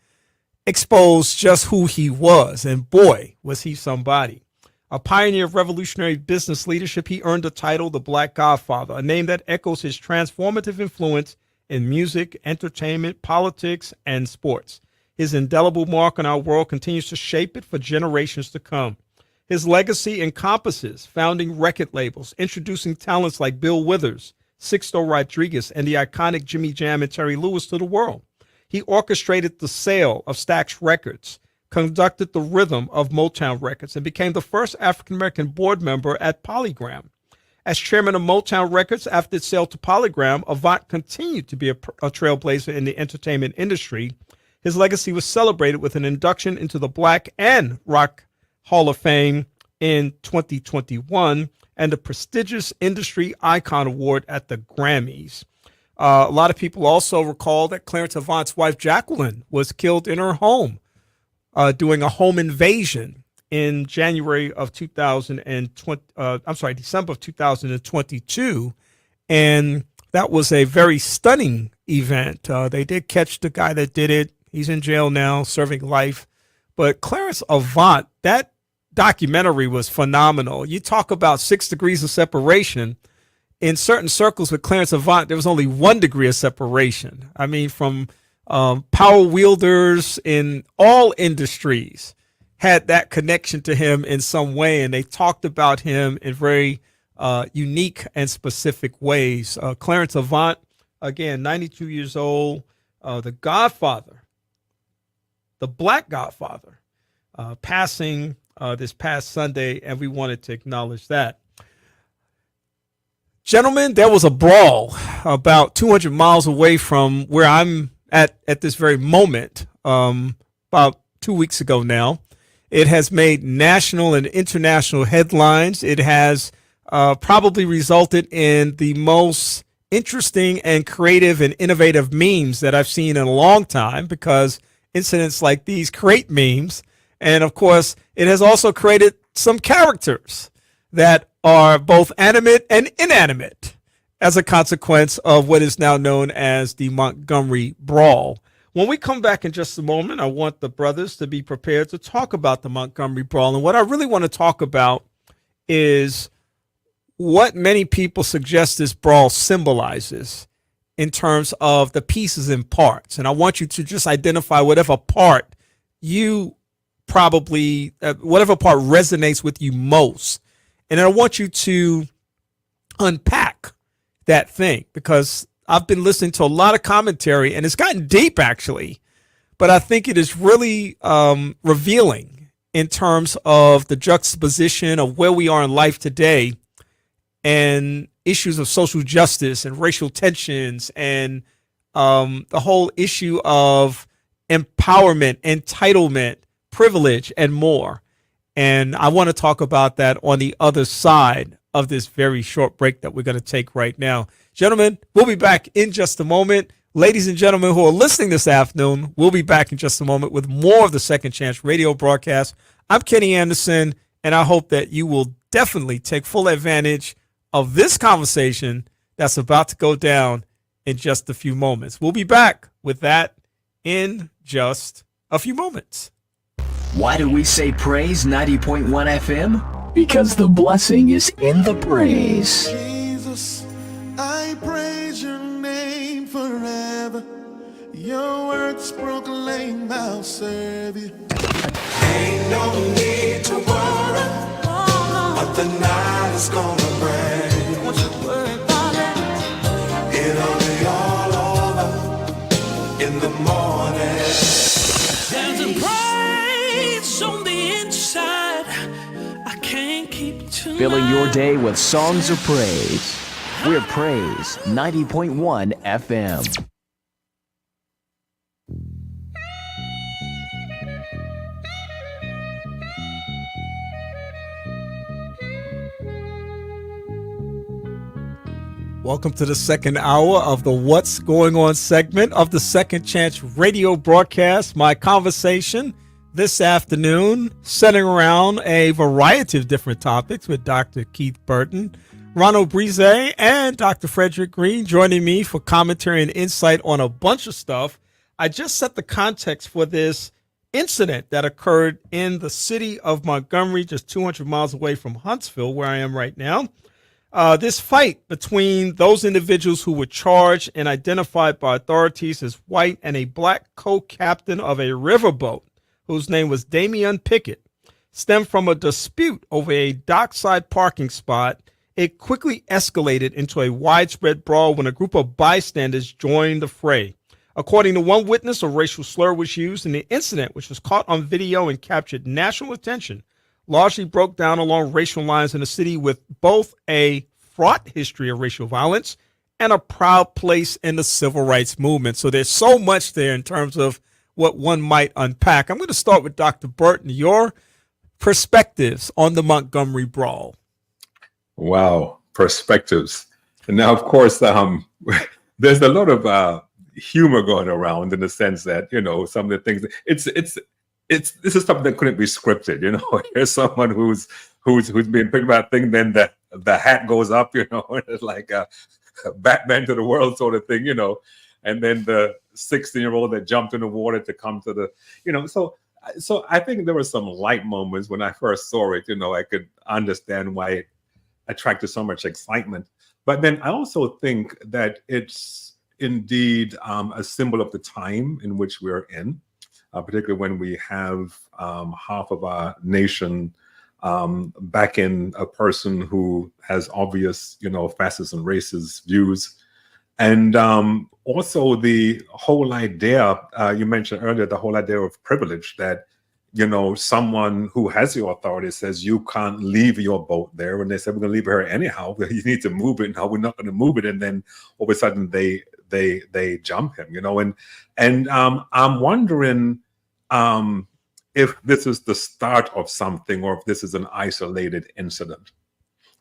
B: exposed just who he was. And boy, was he somebody. A pioneer of revolutionary business leadership, he earned the title the Black Godfather, a name that echoes his transformative influence in music, entertainment, politics, and sports. His indelible mark on our world continues to shape it for generations to come. His legacy encompasses founding record labels, introducing talents like Bill Withers, Sixto Rodriguez, and the iconic Jimmy Jam and Terry Lewis to the world. He orchestrated the sale of Stax Records, conducted the rhythm of Motown Records, and became the first African-American board member at Polygram. As chairman of Motown Records after its sale to Polygram, Avant continued to be a trailblazer in the entertainment industry. His legacy was celebrated with an induction into the Black and Rock Hall of Fame in 2021 and the prestigious Industry Icon Award at the Grammys. A lot of people also recall that Clarence Avant's wife, Jacqueline, was killed in her home doing a home invasion in December of 2022. And that was a very stunning event. They did catch the guy that did it. He's in jail now, serving life. But Clarence Avant, that documentary was phenomenal. You talk about 6 degrees of separation. In certain circles with Clarence Avant, there was only 1 degree of separation. I mean, from power wielders in all industries had that connection to him in some way, and they talked about him in very unique and specific ways. Clarence Avant, again, 92 years old, the Godfather, the Black Godfather, passing this past Sunday, and we wanted to acknowledge that. Gentlemen, there was a brawl about 200 miles away from where I'm at this very moment, about 2 weeks ago now. It has made national and international headlines. It has probably resulted in the most interesting and creative and innovative memes that I've seen in a long time, because incidents like these create memes. And of course, it has also created some characters that are both animate and inanimate as a consequence of what is now known as the Montgomery Brawl. When we come back in just a moment, I want the brothers to be prepared to talk about the Montgomery Brawl. And what I really want to talk about is what many people suggest this brawl symbolizes in terms of the pieces and parts. And I want you to just identify whatever part you whatever part resonates with you most. And I want you to unpack that thing, because I've been listening to a lot of commentary and it's gotten deep actually, but I think it is really revealing in terms of the juxtaposition of where we are in life today and issues of social justice and racial tensions and the whole issue of empowerment, entitlement, privilege, and more. And I want to talk about that on the other side of this very short break that we're going to take right now. Gentlemen, we'll be back in just a moment. Ladies and gentlemen who are listening this afternoon, we'll be back in just a moment with more of the Second Chance radio broadcast. I'm Kenny Anderson, and I hope that you will definitely take full advantage of this conversation that's about to go down in just a few moments. We'll be back with that in just a few moments.
F: Why do we say praise 90.1 FM? Because the blessing is in the praise.
G: Jesus, I praise your name forever. Your words proclaim I'll serve you. Ain't no need to worry what the night is gonna bring. Don't you worry about it. It'll be all over in the morning.
F: filling your day with songs of praise. We're Praise 90.1 FM.
B: Welcome to the second hour of the What's Going On segment of the Second Chance radio broadcast. My conversation this afternoon centering around a variety of different topics with Dr. Keith Burton, Ronald Brise, and Dr. Frederick Greene joining me for commentary and insight on a bunch of stuff. I just set the context for this incident that occurred in the city of Montgomery, just 200 miles away from Huntsville, where I am right now. This fight between those individuals who were charged and identified by authorities as white and a black co-captain of a riverboat, whose name was Damian Pickett, stemmed from a dispute over a dockside parking spot. It quickly escalated into a widespread brawl when a group of bystanders joined the fray. According to one witness, a racial slur was used in the incident, which was caught on video and captured national attention. Largely broke down along racial lines in a city with both a fraught history of racial violence and a proud place in the civil rights movement. So there's so much there in terms of what one might unpack. I'm going to start with Dr. Burton, your perspectives on the Montgomery brawl.
C: Wow, perspectives. And now, of course, there's a lot of humor going around in the sense that, you know, some of the things, this is something that couldn't be scripted. You know, here's someone who's being picked about a thing, then the hat goes up, you know, and it's like a Batman to the world sort of thing, you know, and then the 16-year-old that jumped in the water to come to the, you know, so I think there were some light moments when I first saw it. You know, I could understand why it attracted so much excitement, but then I also think that it's indeed a symbol of the time in which we're in. Particularly when we have half of our nation back in a person who has obvious, you know, fascist and racist views. And also the whole idea, you mentioned earlier, the whole idea of privilege that, you know, someone who has the authority says you can't leave your boat there. And they said, we're going to leave it here anyhow, but you need to move it. No, we're not going to move it. And then all of a sudden they jump him, you know, and I'm wondering if this is the start of something or if this is an isolated incident,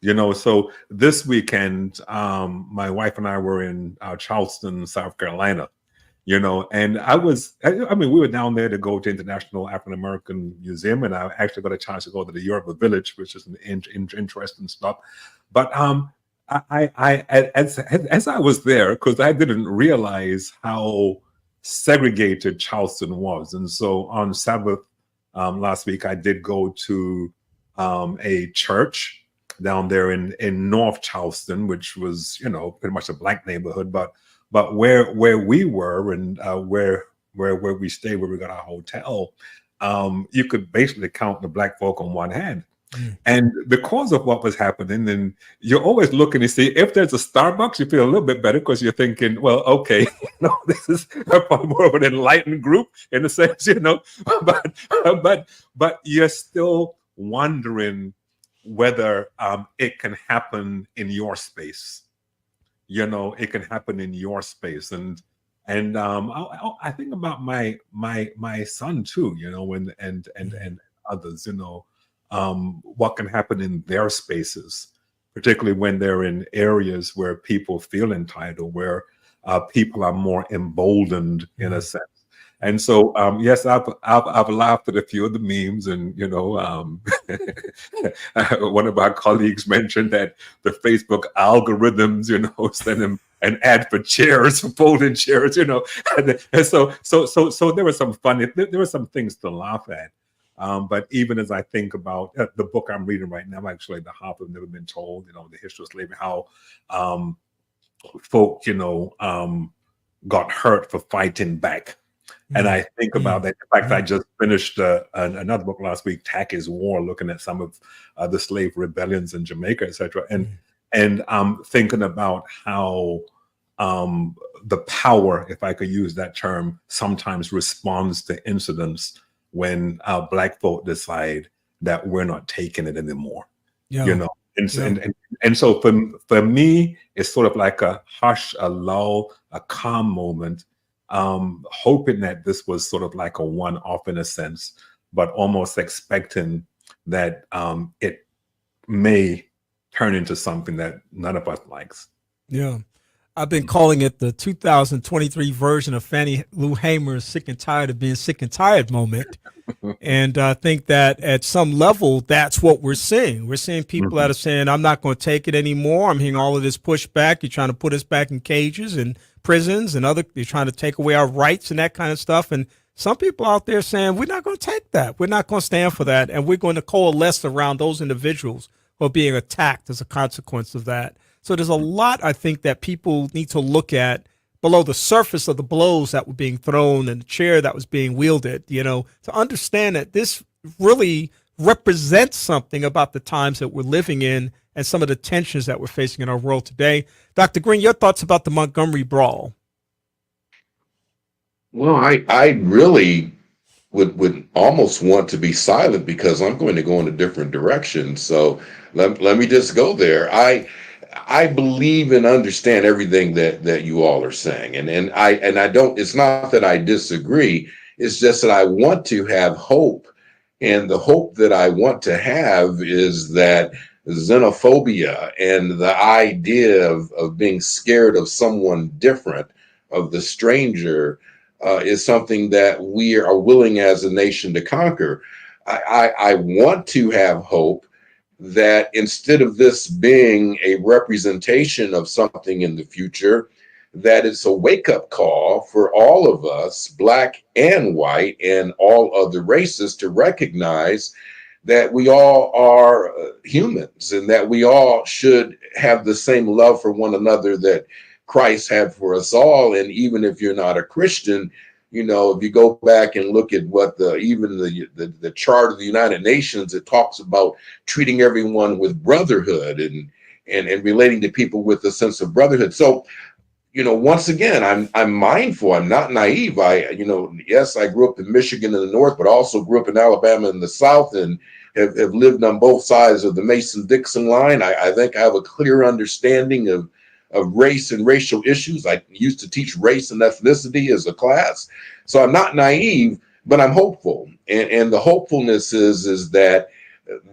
C: you know. So this weekend, my wife and I were in Charleston, South Carolina, you know, and we were down there to go to International African American Museum, and I actually got a chance to go to the Yoruba Village, which is an interesting stuff. But as I was there, because I didn't realize how segregated Charleston was, and so on Sabbath last week I did go to a church down there in North Charleston, which was, you know, pretty much a black neighborhood, but where we were and where we stayed, where we got our hotel, you could basically count the black folk on one hand. And because of what was happening, and you're always looking to see if there's a Starbucks, you feel a little bit better because you're thinking, well, okay, you know, this is probably more of an enlightened group in a sense, you know, but you're still wondering whether it can happen in your space. You know, it can happen in your space, and I think about my son too, you know, and others, you know. What can happen in their spaces, particularly when they're in areas where people feel entitled, where people are more emboldened in a sense. And so, yes, I've laughed at a few of the memes, and you know, one of our colleagues mentioned that the Facebook algorithms, you know, send them an ad for chairs, for folding chairs, you know, and so there were some funny, there were some things to laugh at. But even as I think about the book I'm reading right now, actually, The Half Have Never Been Told, you know, the history of slavery, how folk, you know, got hurt for fighting back. And I think about that. In fact, I just finished another book last week, Tack is War, looking at some of the slave rebellions in Jamaica, etc. And I'm thinking about how the power, if I could use that term, sometimes responds to incidents when Black folk decide that we're not taking it anymore. Yeah. You know, And so for me, it's sort of like a hush, a lull, a calm moment, hoping that this was sort of like a one-off in a sense, but almost expecting that it may turn into something that none of us likes.
B: Yeah. I've been calling it the 2023 version of Fannie Lou Hamer's sick and tired of being sick and tired moment. And I think that at some level, that's what we're seeing. We're seeing people that are saying, I'm not going to take it anymore. I'm hearing all of this pushback. You're trying to put us back in cages and prisons and you're trying to take away our rights and that kind of stuff. And some people out there saying, we're not going to take that. We're not going to stand for that. And we're going to coalesce around those individuals who are being attacked as a consequence of that. So there's a lot, I think, that people need to look at below the surface of the blows that were being thrown and the chair that was being wielded, to understand that this really represents something about the times that we're living in and some of the tensions that we're facing in our world today. Dr. Greene, your thoughts about the Montgomery Brawl?
D: Well, I really would almost want to be silent because I'm going to go in a different direction. So let me just go there. I believe and understand everything that you all are saying. And I don't, it's not that I disagree. It's just that I want to have hope. And the hope that I want to have is that xenophobia and the idea of being scared of someone different, of the stranger, is something that we are willing as a nation to conquer. I want to have hope that instead of this being a representation of something in the future, that it's a wake-up call for all of us, Black and white, and all other races, to recognize that we all are humans and that we all should have the same love for one another that Christ had for us all. And even if you're not a Christian, if you go back and look at what the chart of the United Nations, it talks about treating everyone with brotherhood and relating to people with a sense of brotherhood. So, once again, I'm mindful. I'm not naive. Yes, I grew up in Michigan in the north, but also grew up in Alabama in the south, and have lived on both sides of the Mason-Dixon line. I think I have a clear understanding of race and racial issues. I used to teach race and ethnicity as a class. So I'm not naive, but I'm hopeful. And the hopefulness is that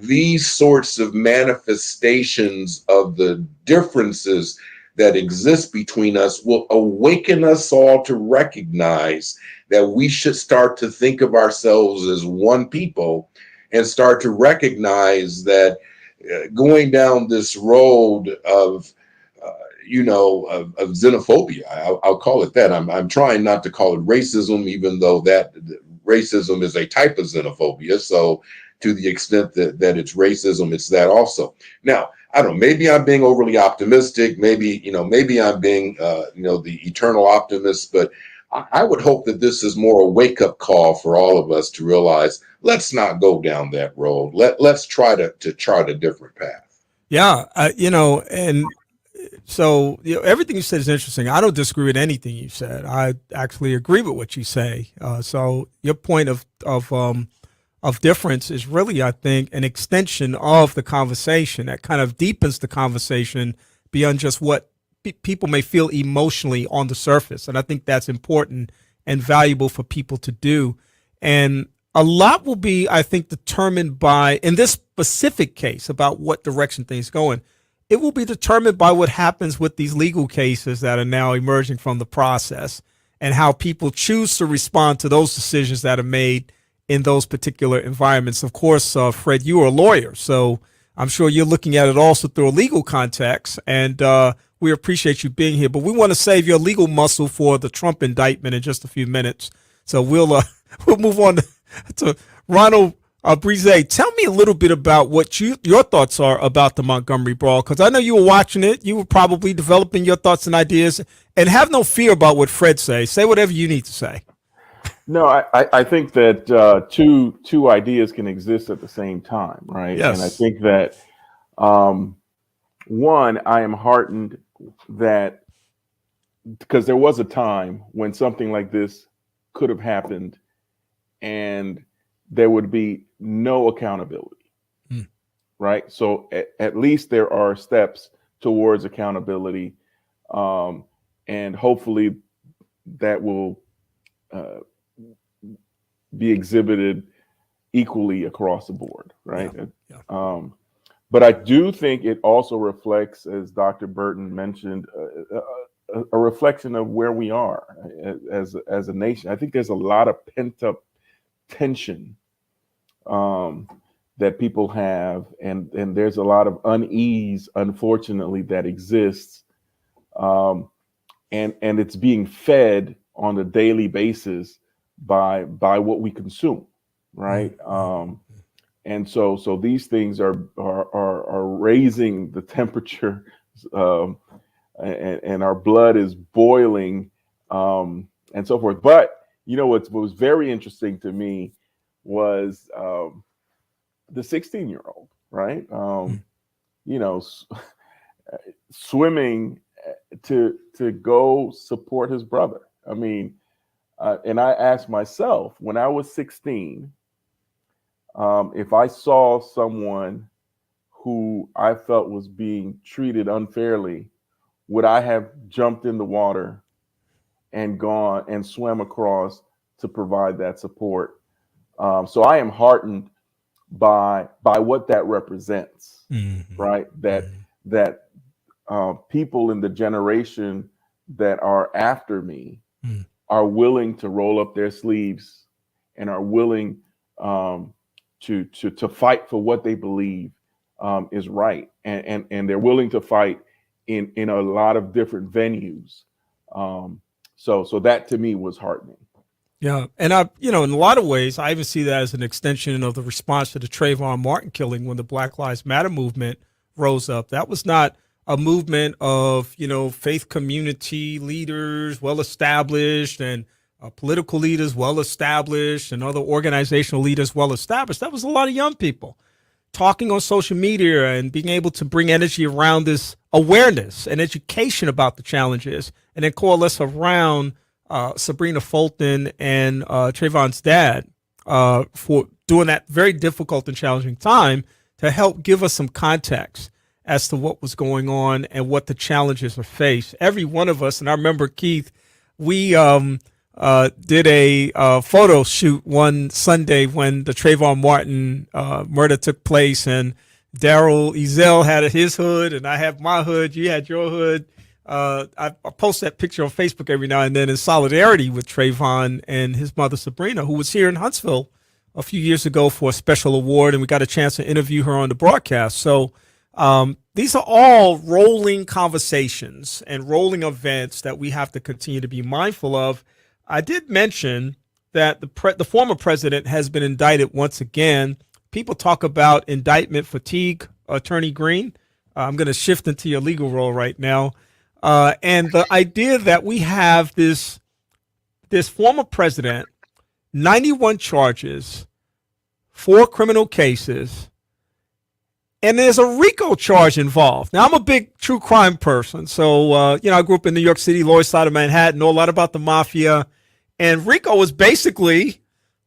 D: these sorts of manifestations of the differences that exist between us will awaken us all to recognize that we should start to think of ourselves as one people and start to recognize that going down this road of xenophobia. I'll call it that. I'm trying not to call it racism, even though that racism is a type of xenophobia. So to the extent that it's racism, it's that also. Now, I don't know, maybe I'm being overly optimistic. Maybe I'm being, the eternal optimist, but I would hope that this is more a wake-up call for all of us to realize, let's not go down that road. Let's try to chart a different path.
B: Yeah. And so everything you said is interesting. I don't disagree with anything you said. I actually agree with what you say. So your point of difference is really, I think, an extension of the conversation that kind of deepens the conversation beyond just what people may feel emotionally on the surface. And I think that's important and valuable for people to do. And a lot will be, I think, determined by, in this specific case, about what direction things going. It will be determined by what happens with these legal cases that are now emerging from the process and how people choose to respond to those decisions that are made in those particular environments. Of course, Fred, you are a lawyer, so I'm sure you're looking at it also through a legal context, and we appreciate you being here. But we want to save your legal muscle for the Trump indictment in just a few minutes. So we'll move on to Ronald. Brise, tell me a little bit about what your thoughts are about the Montgomery Brawl, because I know you were watching it. You were probably developing your thoughts and ideas, and have no fear about what Fred says. Say whatever you need to say.
E: No, I think that two ideas can exist at the same time, right?
B: Yes.
E: And I think that one, I am heartened that because there was a time when something like this could have happened and there would be no accountability. right? So at least there are steps towards accountability, and hopefully that will be exhibited equally across the board, right? Yeah. But I do think it also reflects, as Dr. Burton mentioned, a reflection of where we are as a nation. I think there's a lot of pent up tension that people have, and there's a lot of unease, unfortunately, that exists, and it's being fed on a daily basis by what we consume, right? And so these things are raising the temperature, and our blood is boiling, and so forth. But what was very interesting to me was the 16-year-old, right? Swimming to go support his brother. I mean, and I asked myself when I was 16. If I saw someone who I felt was being treated unfairly, would I have jumped in the water and gone and swam across to provide that support? So I am heartened by what that represents, right? That people in the generation that are after me are willing to roll up their sleeves and are willing to fight for what they believe is right, and they're willing to fight in a lot of different venues. So that to me was heartening.
B: Yeah, and in a lot of ways, I even see that as an extension of the response to the Trayvon Martin killing when the Black Lives Matter movement rose up. That was not a movement of faith community leaders, well established, and political leaders well established, and other organizational leaders well established. That was a lot of young people talking on social media and being able to bring energy around this awareness and education about the challenges, and then coalesce around Sabrina Fulton and Trayvon's dad for doing that very difficult and challenging time to help give us some context as to what was going on and what the challenges are faced. Every one of us, and I remember, Keith, we did a photo shoot one Sunday when the Trayvon Martin murder took place, and Daryl Ezel had his hood and I have my hood, you had your hood. I post that picture on Facebook every now and then in solidarity with Trayvon and his mother Sabrina, who was here in Huntsville a few years ago for a special award, and we got a chance to interview her on the broadcast. So these are all rolling conversations and rolling events that we have to continue to be mindful of. I did mention that the former president has been indicted once again. People talk about indictment fatigue, Attorney Greene. I'm going to shift into your legal role right now. And the idea that we have this former president, 91 charges, 4 criminal cases, and there's a RICO charge involved. Now, I'm a big true crime person. So, I grew up in New York City, Lower Side of Manhattan, know a lot about the mafia. And RICO was basically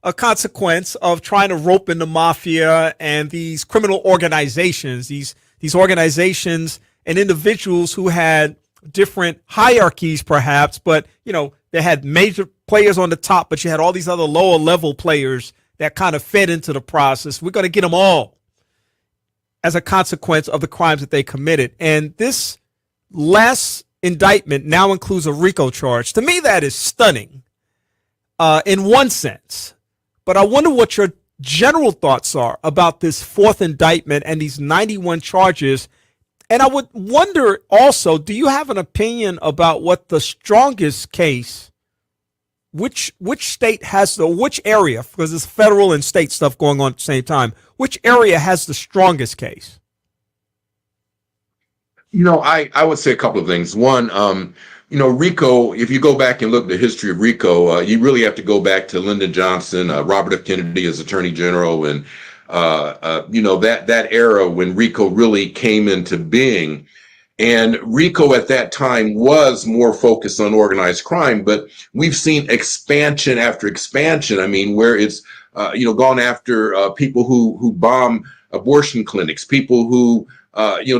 B: a consequence of trying to rope in the mafia and these criminal organizations, these organizations and individuals who had different hierarchies, perhaps, but, they had major players on the top, but you had all these other lower level players that kind of fed into the process. We're going to get them all as a consequence of the crimes that they committed. And this last indictment now includes a RICO charge. To me, that is stunning in one sense. But I wonder what your general thoughts are about this 4th indictment and these 91 charges. And I would wonder also, do you have an opinion about what the strongest case, which state has which area, because there's federal and state stuff going on at the same time, which area has the strongest case?
D: I would say a couple of things. One, RICO, if you go back and look at the history of RICO, you really have to go back to Lyndon Johnson, Robert F. Kennedy as Attorney General, and that era when RICO really came into being. And RICO at that time was more focused on organized crime, but we've seen expansion after expansion. I mean, where it's gone after people who bomb abortion clinics, people who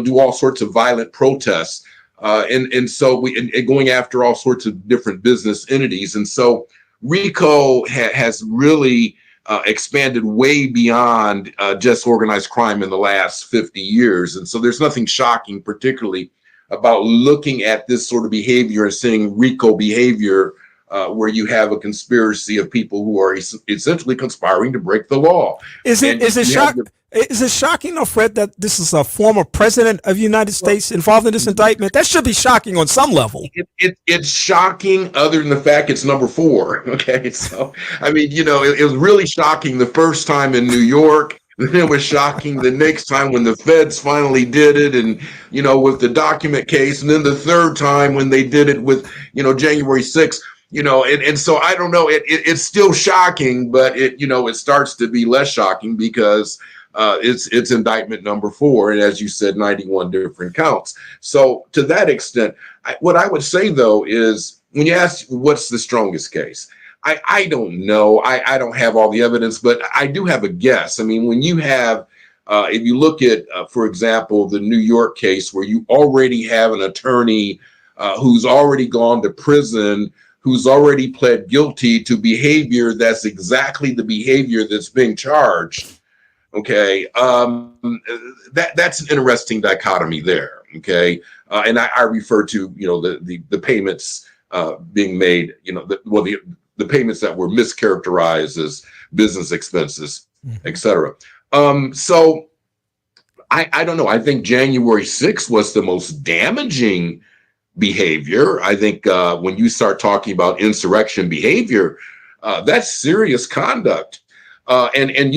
D: do all sorts of violent protests, and so and going after all sorts of different business entities. And so RICO has really expanded way beyond just organized crime in the last 50 years. And so there's nothing shocking, particularly about looking at this sort of behavior and seeing RICO behavior, where you have a conspiracy of people who are essentially conspiring to break the law. Is
B: it shocking, though, Fred, that this is a former president of the United States involved in this indictment? That should be shocking on some level.
D: It's shocking, other than the fact it's number 4. Okay, so I mean, it was really shocking the first time in New York. Then it was shocking the next time when the feds finally did it, and with the document case, and then the third time when they did it with January 6th. And so I don't know. It's still shocking, but it starts to be less shocking because it's indictment number 4, and as you said, 91 different counts. So to that extent, what I would say though is, when you ask what's the strongest case, I don't know. I don't have all the evidence, but I do have a guess. I mean, when you have, if you look at, for example, the New York case, where you already have an attorney who's already gone to prison, who's already pled guilty to behavior that's exactly the behavior that's being charged. Okay, that's an interesting dichotomy there. Okay, and I refer to the payments being made. The payments that were mischaracterized as business expenses, etc. So I don't know. I think January 6th was the most damaging behavior. I think when you start talking about insurrection behavior, that's serious conduct. And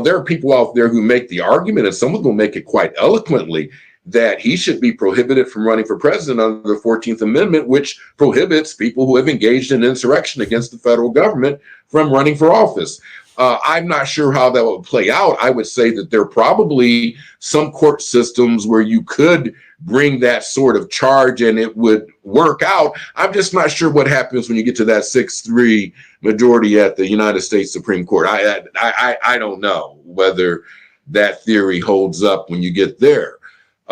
D: there are people out there who make the argument, and some of them make it quite eloquently, that he should be prohibited from running for president under the 14th Amendment, which prohibits people who have engaged in insurrection against the federal government from running for office. I'm not sure how that would play out. I would say that there are probably some court systems where you could bring that sort of charge and it would work out. I'm just not sure what happens when you get to that 6-3 majority at the United States Supreme Court. I don't know whether that theory holds up when you get there.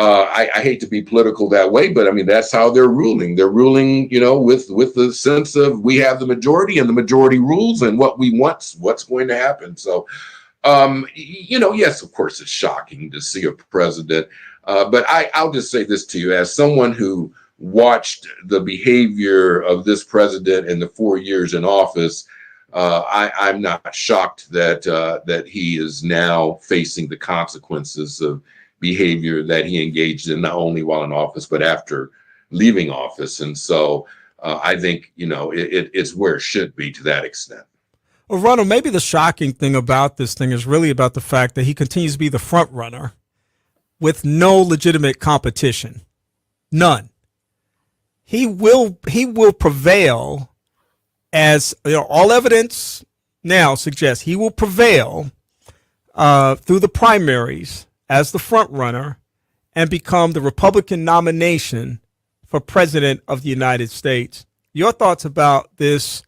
D: I hate to be political that way, but I mean, that's how they're ruling. They're ruling, with the sense of, we have the majority and the majority rules, and what we want, what's going to happen. So, yes, of course, it's shocking to see a president. But I'll just say this to you, as someone who watched the behavior of this president in the 4 years in office, I'm not shocked that he is now facing the consequences of behavior that he engaged in, not only while in office, but after leaving office. And so I think, it's where it should be to that extent.
B: Well, Ronald, maybe the shocking thing about this thing is really about the fact that he continues to be the front runner with no legitimate competition. None. He will prevail, as all evidence now suggests he will prevail through the primaries as the front runner and become the Republican nomination for president of the United States. Your thoughts about this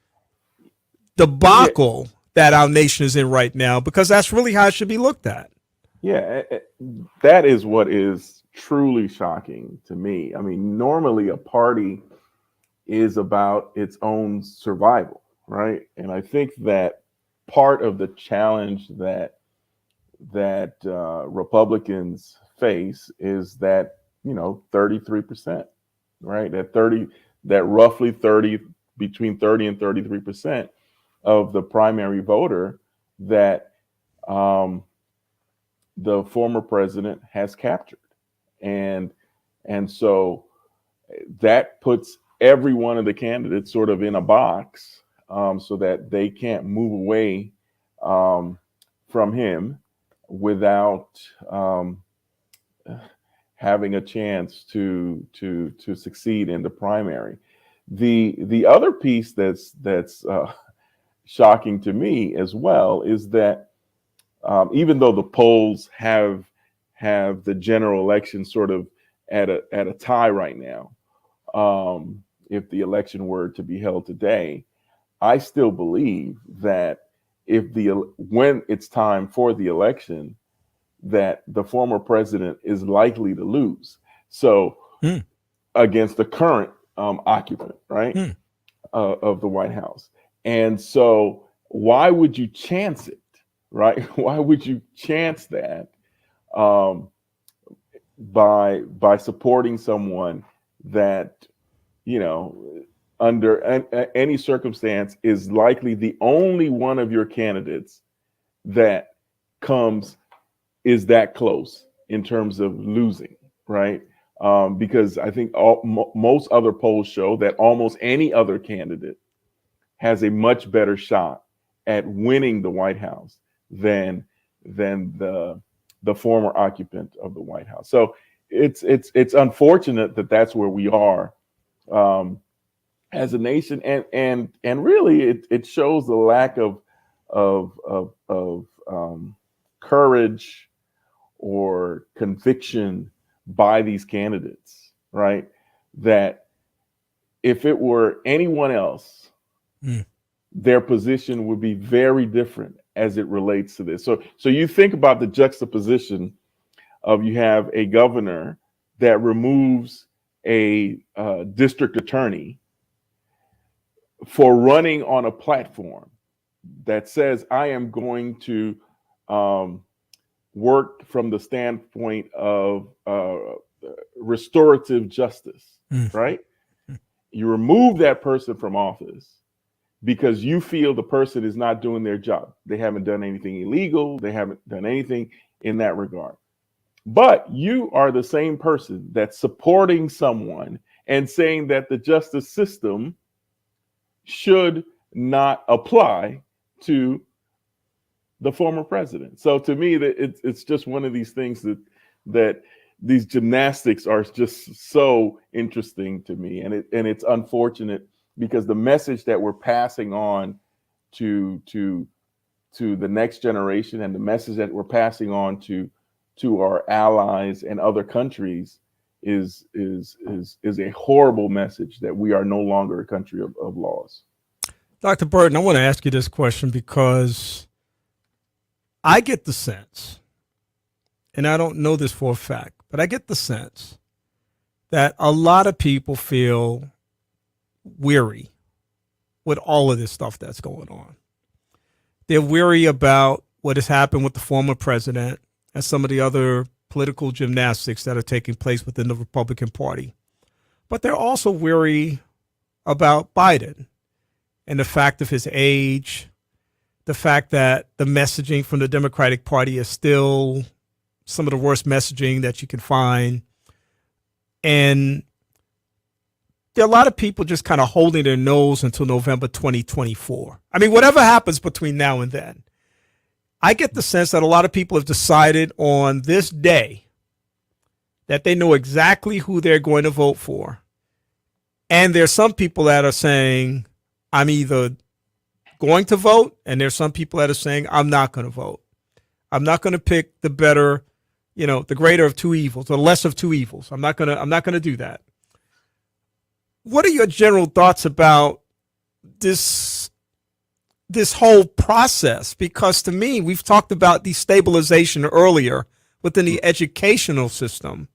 B: debacle that our nation is in right now, because that's really how it should be looked at.
E: Yeah, that is what is truly shocking to me. I mean, normally a party is about its own survival, right? And I think that part of the challenge that Republicans face is that 33%, right? That roughly between 30 and 33% of the primary voter that the former president has captured, and so that puts every one of the candidates sort of in a box, so that they can't move away from him without having a chance to succeed in the primary. The other piece that's shocking to me as well is that even though the polls have the general election sort of at a tie right now, if the election were to be held today, I still believe that when it's time for the election, that the former president is likely to lose. So against the current occupant, right, of the White House. And so why would you chance it, right? Why would you chance that by supporting someone that, you know, under any circumstance is likely the only one of your candidates that is that close in terms of losing, right? Because I think most other polls show that almost any other candidate has a much better shot at winning the White House than the former occupant of the White House. So it's unfortunate that that's where we are as a nation, and really it shows the lack of courage or conviction by these candidates, right? That if it were anyone else, their position would be very different as it relates to this. So you think about the juxtaposition of, you have a governor that removes a district attorney for running on a platform that says, I am going to work from the standpoint of restorative justice, right? You remove that person from office because you feel the person is not doing their job. They haven't done anything illegal. They haven't done anything in that regard. But you are the same person that's supporting someone and saying that the justice system should not apply to the former president. So to me, it's just one of these things that these gymnastics are just so interesting to me, and it's unfortunate because the message that we're passing on to the next generation, and the message that we're passing on to our allies and other countries is a horrible message that we are no longer a country of laws.
B: Dr. Burton, I want to ask you this question because I get the sense, and I don't know this for a fact, but I get the sense that a lot of people feel weary with all of this stuff that's going on. They're weary about what has happened with the former president and some of the other political gymnastics that are taking place within the Republican Party. But they're also weary about Biden and the fact of his age, the fact that the messaging from the Democratic Party is still some of the worst messaging that you can find. And there are a lot of people just kind of holding their nose until November 2024. I mean, whatever happens between now and then, I get the sense that a lot of people have decided on this day that they know exactly who they're going to vote for. And there's some people that are saying, I'm either going to vote, and there's some people that are saying, I'm not going to vote. I'm not going to pick the better, the greater of two evils, or the less of two evils. I'm not going to do that. What are your general thoughts about this whole process? Because to me, we've talked about destabilization earlier within the educational system,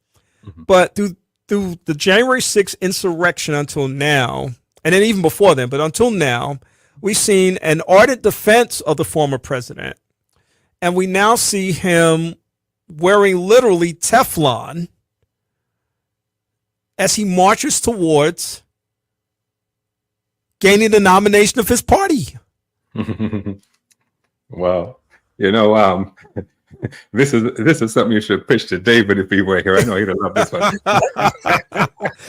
B: but through the January 6th insurrection until now, and then even before then, but until now, we've seen an ardent defense of the former president, and we now see him wearing literally Teflon as he marches towards gaining the nomination of his party.
C: Well, this is something you should pitch to David if he were here. I know he'd love this one.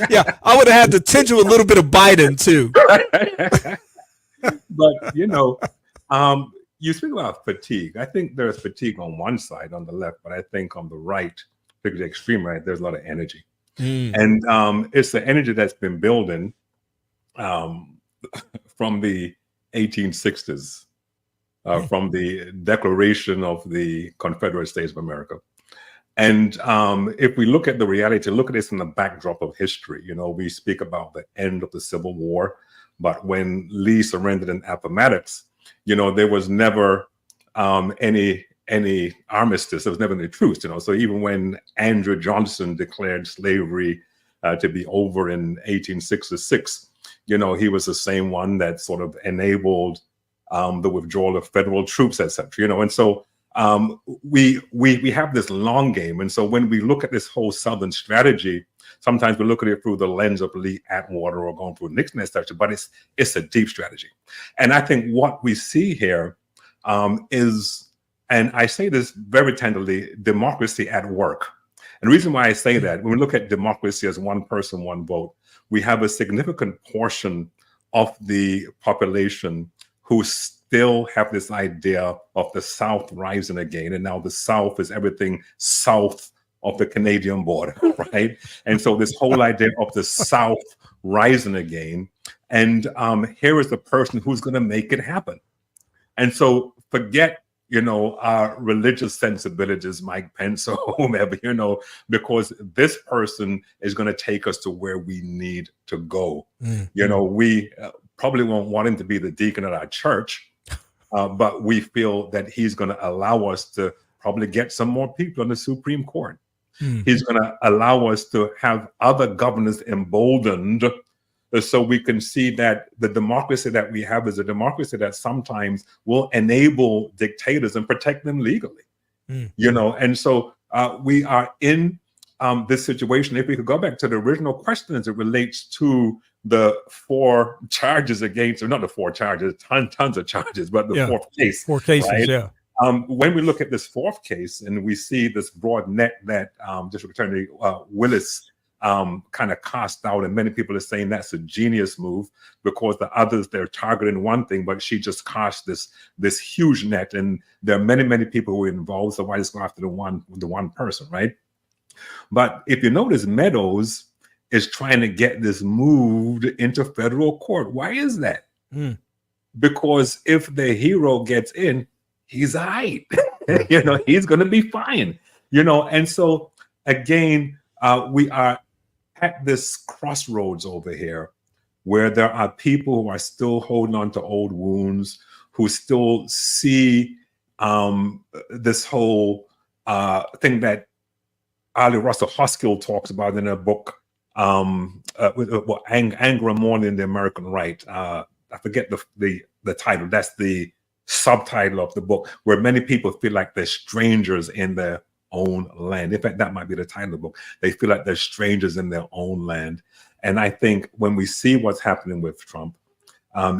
B: Yeah, I would have had to tinge with a little bit of Biden too.
C: But you speak about fatigue. I think there's fatigue on one side, on the left, but I think on the right, particularly the extreme right, there's a lot of energy. And it's the energy that's been building from the 1860s, from the Declaration of the Confederate States of America. And if we look at the reality, look at this in the backdrop of history, we speak about the end of the Civil War, but when Lee surrendered in Appomattox, there was never any any armistice. There was never any truce, So even when Andrew Johnson declared slavery to be over in 1866, he was the same one that sort of enabled the withdrawal of federal troops, etc. And so we have this long game. And so when we look at this whole Southern strategy, sometimes we look at it through the lens of Lee Atwater or going through Nixon, etc. But it's a deep strategy. And I think what we see here is, and I say this very tenderly, democracy at work. And the reason why I say that, when we look at democracy as one person, one vote, we have a significant portion of the population who still have this idea of the South rising again. And now the South is everything south of the Canadian border, right? And so this whole idea of the South rising again, and here is the person who's going to make it happen. And so forget, our religious sensibilities, Mike Pence or whomever, because this person is going to take us to where we need to go. We probably won't want him to be the deacon at our church, but we feel that he's going to allow us to probably get some more people on the Supreme Court. He's going to allow us to have other governors emboldened, so we can see that the democracy that we have is a democracy that sometimes will enable dictators and protect them legally. And so we are in this situation. If we could go back to the original question as it relates to the 4 charges against, or not the 4 charges, tons of charges, but the 4th case.
B: 4 cases,
C: right?
B: yeah.
C: When we look at this 4th case and we see this broad net that District Attorney Willis kind of cast out, and many people are saying that's a genius move because the others, they're targeting one thing, but she just cast this huge net, and there are many people who are involved, so why just go after the one person, right? But if you notice, Meadows is trying to get this moved into federal court. Why is that? Because if the hero gets in, he's all right. He's going to be fine. And so again, we are at this crossroads over here where there are people who are still holding on to old wounds, who still see this whole thing that Ali Russell Hoskell talks about in a book, Anger More Than the American Right. I forget the title. That's the subtitle of the book, where many people feel like they're strangers in their own land. In fact, that might be the title of the book. They feel like they're strangers in their own land. And I think when we see what's happening with Trump,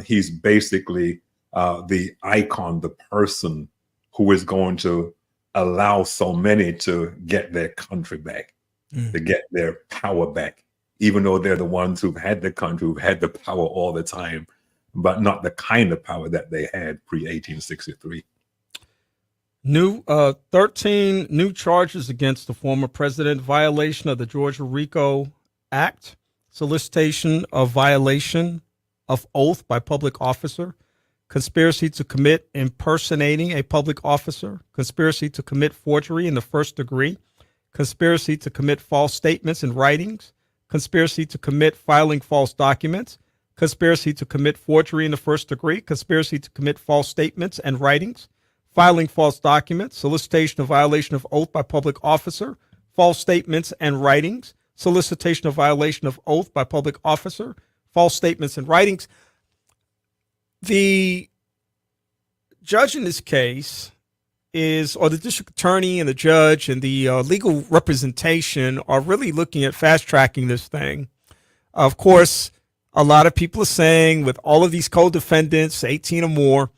C: he's basically the icon, the person who is going to allow so many to get their country back, to get their power back, even though they're the ones who've had the country, who've had the power all the time, but not the kind of power that they had pre-1863.
B: 13 new charges against the former president, violation of the Georgia RICO Act, solicitation of violation of oath by public officer, conspiracy to commit impersonating a public officer, conspiracy to commit forgery in the first degree, conspiracy to commit false statements in writings, conspiracy to commit filing false documents, conspiracy to commit forgery in the first degree, conspiracy to commit false statements and writings, filing false documents, solicitation of violation of oath by public officer, false statements and writings, solicitation of violation of oath by public officer, false statements and writings. The judge in this case or the district attorney and the judge and the legal representation are really looking at fast tracking this thing. Of course, a lot of people are saying with all of these co-defendants, 18 or more,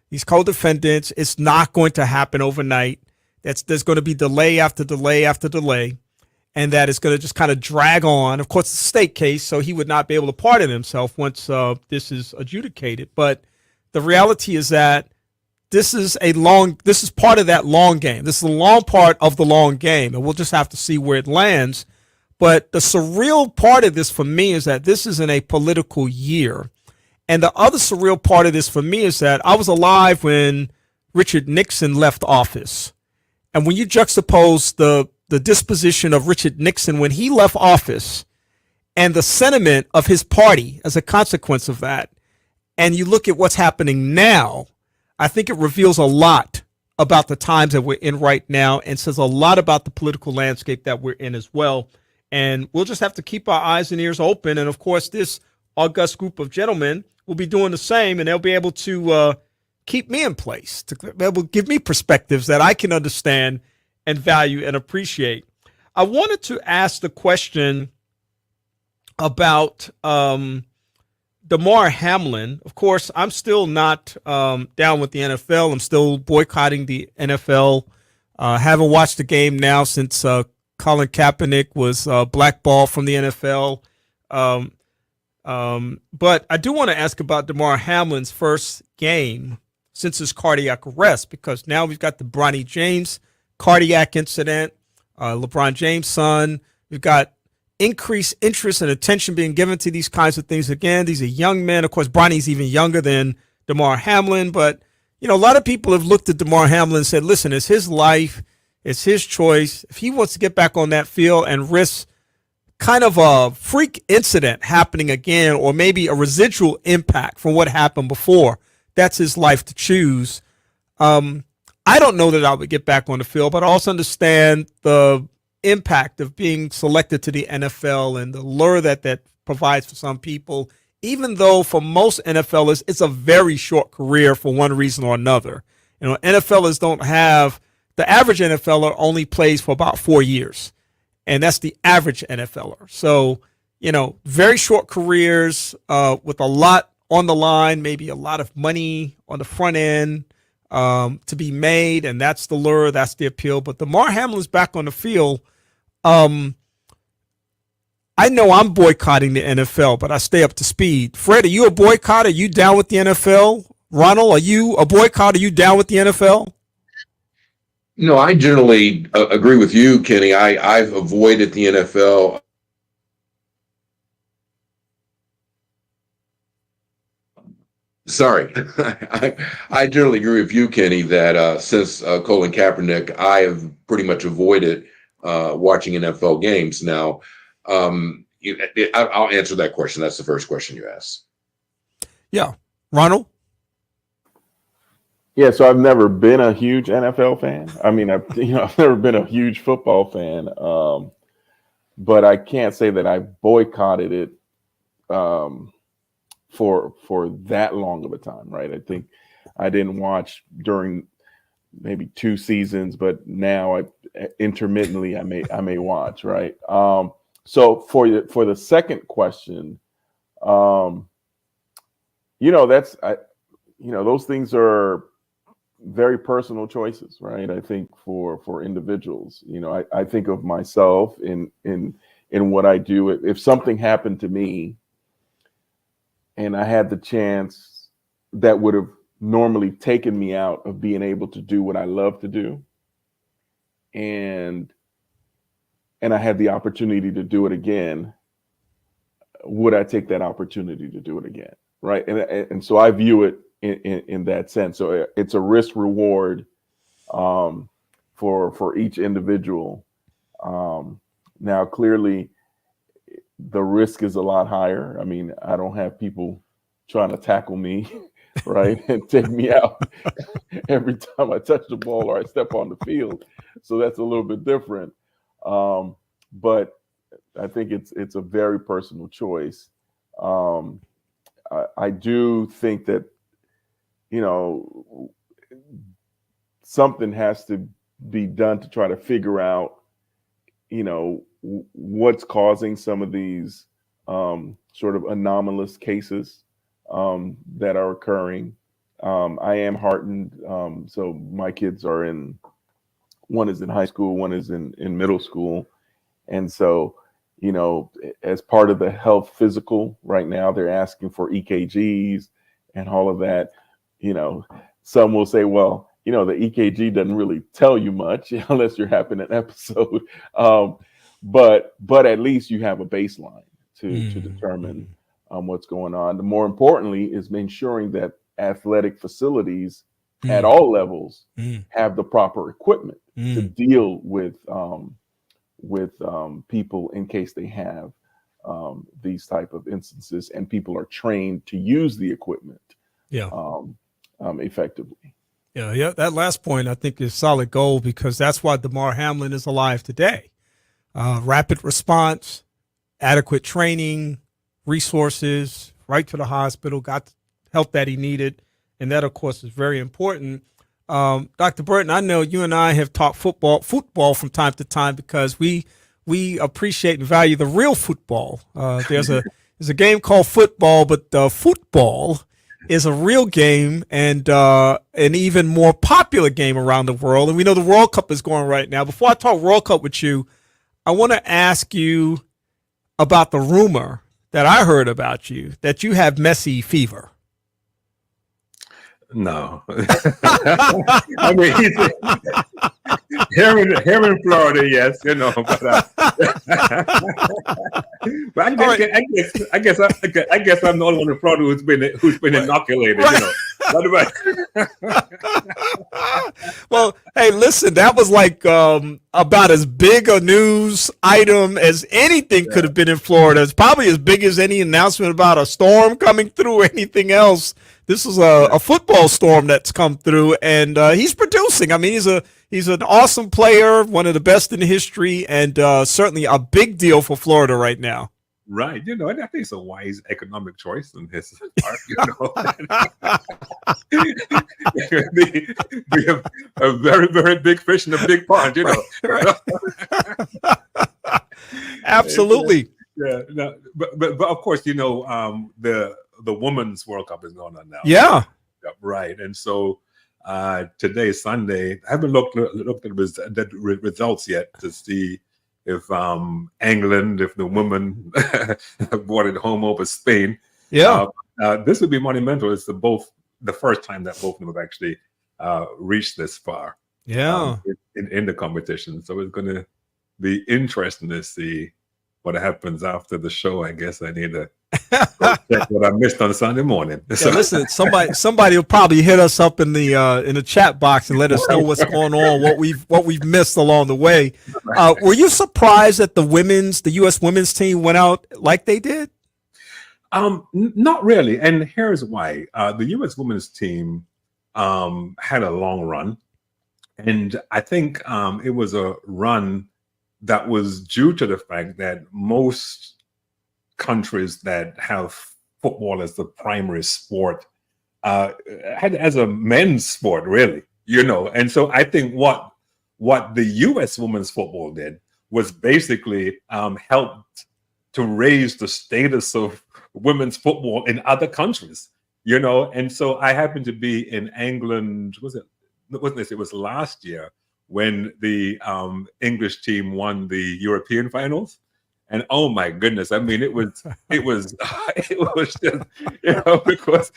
B: these co-defendants, it's not going to happen overnight. There's going to be delay after delay after delay, and that it's going to just kind of drag on. Of course, it's a state case, so he would not be able to pardon himself once this is adjudicated. But the reality is that this is part of that long game. This is a long part of the long game, and we'll just have to see where it lands. But the surreal part of this for me is that this is in a political year. And the other surreal part of this for me is that I was alive when Richard Nixon left office. And when you juxtapose the disposition of Richard Nixon when he left office and the sentiment of his party as a consequence of that, and you look at what's happening now, I think it reveals a lot about the times that we're in right now and says a lot about the political landscape that we're in as well. And we'll just have to keep our eyes and ears open. And of course, this august group of gentlemen will be doing the same, and they'll be able to keep me in place, to be able to give me perspectives that I can understand and value and appreciate. I wanted to ask the question about Damar Hamlin. Of course, I'm still not down with the NFL. I'm still boycotting the NFL. Haven't watched the game now since Colin Kaepernick was blackballed from the NFL. But I do want to ask about Damar Hamlin's first game since his cardiac arrest, because now we've got the Bronny James cardiac incident, LeBron James' son. We've got increased interest and attention being given to these kinds of things. Again, these are young men. Of course, Bronny's even younger than Damar Hamlin. But, you know, a lot of people have looked at Damar Hamlin and said, listen, it's his life. It's his choice. If he wants to get back on that field and risk kind of a freak incident happening again, or maybe a residual impact from what happened before, that's his life to choose. I don't know that I would get back on the field, but I also understand the impact of being selected to the NFL and the lure that provides for some people, even though for most NFLers, it's a very short career for one reason or another. You know, NFLers don't have, the average NFLer only plays for about 4 years, and that's the average NFLer. So, you know, very short careers with a lot on the line, maybe a lot of money on the front end to be made, and that's the lure, that's the appeal. But Damar Hamlin's back on the field. I know I'm boycotting the NFL, but I stay up to speed. Fred, are you a boycott? Are you down with the NFL? Ronald, are you a boycott? Are you down with the NFL?
D: No, I generally agree with you, Kenny. I've avoided the NFL. Sorry. I generally agree with you, Kenny, that since Colin Kaepernick, I have pretty much avoided watching NFL games. Now, I'll answer that question. That's the first question you asked.
B: Yeah. Ronald?
E: Yeah, so I've never been a huge NFL fan. I mean, I've never been a huge football fan, but I can't say that I boycotted it for that long of a time, right? I think I didn't watch during maybe 2 seasons, but now intermittently I may watch, right? So for the second question, those things are very personal choices, right? I think for individuals, I think of myself in what I do. If something happened to me and I had the chance that would have normally taken me out of being able to do what I love to do, and I had the opportunity to do it again, would I take that opportunity to do it again, right? And so I view it in that sense. So it's a risk reward for each individual. Now, clearly, the risk is a lot higher. I mean, I don't have people trying to tackle me, right, and take me out every time I touch the ball or I step on the field. So that's a little bit different. But I think it's a very personal choice. I do think that, something has to be done to try to figure out, what's causing some of these sort of anomalous cases that are occurring. I am heartened. So my kids are one is in high school, one is in middle school. And so, as part of the health physical right now, they're asking for EKGs and all of that. Some will say, well, the EKG doesn't really tell you much unless you're having an episode. But at least you have a baseline to determine what's going on. The more importantly is ensuring that athletic facilities at all levels have the proper equipment to deal with people in case they have these type of instances, and people are trained to use the equipment effectively.
B: Yeah. That last point I think is solid gold because that's why DeMar Hamlin is alive today. Rapid response, adequate training, resources, right to the hospital, got the help that he needed. And that, of course, is very important. Dr. Burton, I know you and I have talked football from time to time because we appreciate and value the real football. There's a game called football, but football is a real game and an even more popular game around the world. And we know the World Cup is going right now. Before I talk World Cup with you, I want to ask you about the rumor that I heard about you, that you have Messi fever.
C: No. I mean, here in Florida, yes, you know, but I guess I'm the only one in Florida who's been inoculated, right. You know.
B: Well, hey, listen, that was like about as big a news item as anything could have been in Florida. It's probably as big as any announcement about a storm coming through or anything else. This is a football storm that's come through, and he's producing. I mean, he's an awesome player, one of the best in history, and certainly a big deal for Florida right now.
C: Right, you know, and I think it's a wise economic choice on his part, you know. be a very, very big fish in a big pond, you know.
B: Right. Absolutely.
C: Yeah, no, but of course, you know, the Women's World Cup is going on now.
B: Yeah.
C: Right, and so today, Sunday, I haven't looked at the results yet to see if England, if the women brought it home over Spain.
B: Yeah.
C: This would be monumental. It's the first time that both of them have actually reached this far.
B: Yeah.
C: In the competition. So it's going to be interesting to see what happens after the show. I guess I need to check what I missed on Sunday morning.
B: Yeah, listen, somebody will probably hit us up in the chat box and let us know what's going on, what we've missed along the way. Were you surprised that the U.S. women's team went out like they did?
C: Not really, and here's why. The U.S. women's team had a long run, and I think it was a run that was due to the fact that most countries that have football as the primary sport had as a men's sport, really, you know. And so I think what the U.S. women's football did was basically helped to raise the status of women's football in other countries, you know. And so I happened to be in England. It was last year when the English team won the European finals. And oh my goodness, I mean, it was just, you know, because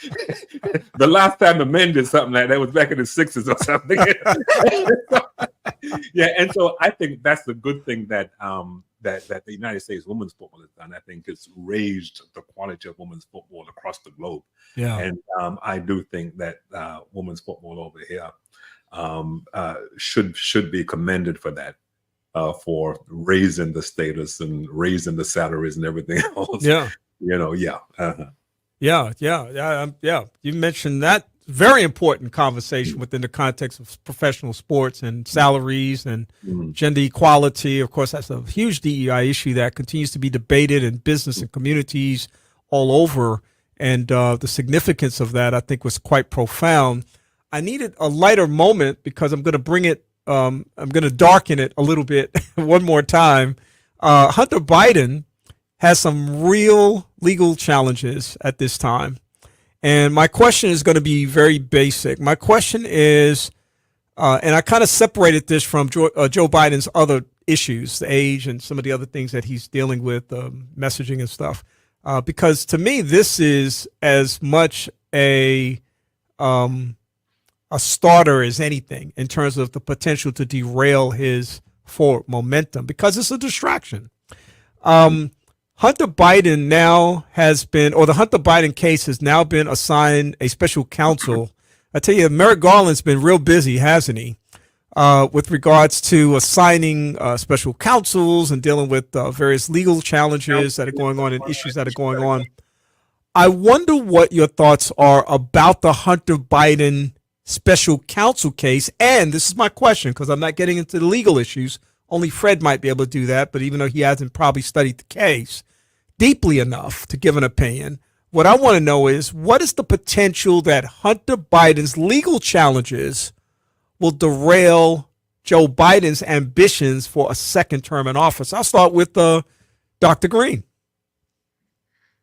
C: the last time the men did something like that was back in the 60s or something. Yeah, and so I think that's the good thing that that the United States women's football has done. I think it's raised the quality of women's football across the globe.
B: Yeah,
C: and I do think that women's football over here should be commended for that. For raising the status and raising the salaries and everything else.
B: Yeah.
C: You know, yeah.
B: Yeah. You mentioned that very important conversation within the context of professional sports and salaries and gender equality. Of course, that's a huge DEI issue that continues to be debated in business and communities all over. And the significance of that, I think, was quite profound. I needed a lighter moment because I'm going to bring it I'm going to darken it a little bit one more time. Hunter Biden has some real legal challenges at this time. And my question is going to be very basic. My question is, and I kind of separated this from Joe Biden's other issues, the age and some of the other things that he's dealing with, messaging and stuff. Because to me, this is as much a starter as anything in terms of the potential to derail his forward momentum because it's a distraction. Hunter Biden now has been, or the Hunter Biden case has now been assigned a special counsel. I tell you, Merrick Garland's been real busy, hasn't he? With regards to assigning special counsels and dealing with various legal challenges that are going on and issues that are going on. I wonder what your thoughts are about the Hunter Biden special counsel case. And this is my question, because I'm not getting into the legal issues. Only Fred might be able to do that. But even though he hasn't probably studied the case deeply enough to give an opinion, what I want to know is, what is the potential that Hunter Biden's legal challenges will derail Joe Biden's ambitions for a second term in office? I'll start with Dr. Greene.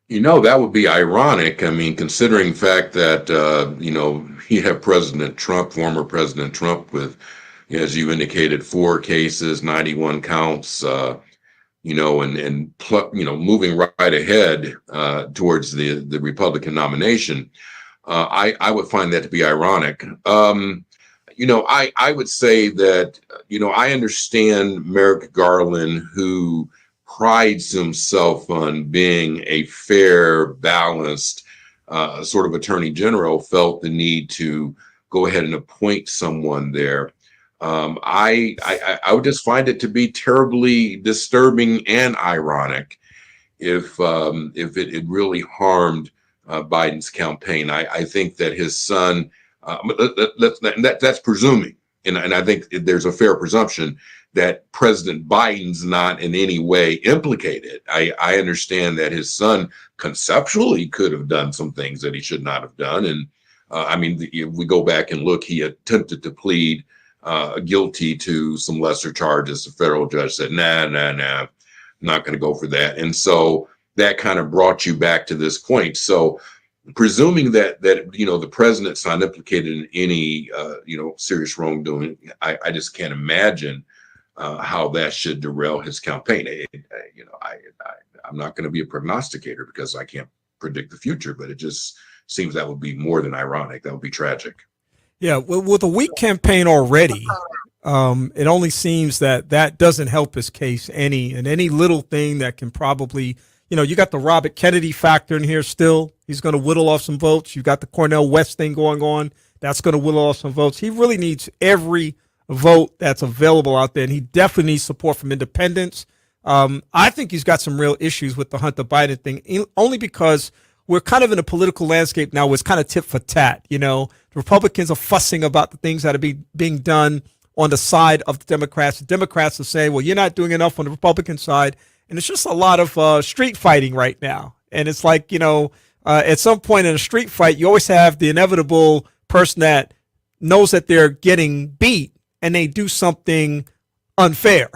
D: That would be ironic. I mean, considering the fact that, you have President Trump, former President Trump, with, as you indicated, 4 cases, 91 counts, and moving right ahead towards the Republican nomination. I would find that to be ironic. I would say that, I understand Merrick Garland, who prides himself on being a fair, balanced sort of attorney general, felt the need to go ahead and appoint someone there. I would just find it to be terribly disturbing and ironic if it really harmed Biden's campaign. I think that his son, that's presuming, and I think there's a fair presumption that President Biden's not in any way implicated. I understand that his son conceptually could have done some things that he should not have done. And if we go back and look, he attempted to plead guilty to some lesser charges. The federal judge said, nah, not going to go for that. And so that kind of brought you back to this point. So presuming that the president's not implicated in any serious wrongdoing, I just can't imagine how that should derail his campaign. I'm not going to be a prognosticator because I can't predict the future, but it just seems that would be more than ironic. That would be tragic.
B: Yeah, well, with a weak campaign already, it only seems that doesn't help his case any little thing that can probably, you got the Robert Kennedy factor in here still. He's going to whittle off some votes. You've got the Cornel West thing going on. That's going to whittle off some votes. He really needs every vote that's available out there, and he definitely needs support from independents. I think he's got some real issues with the Hunter Biden thing, only because we're kind of in a political landscape now where it's kind of tit for tat. The Republicans are fussing about the things that are being done on the side of the Democrats. The Democrats are saying, well, you're not doing enough on the Republican side. And it's just a lot of street fighting right now. And it's like, at some point in a street fight, you always have the inevitable person that knows that they're getting beat and they do something unfair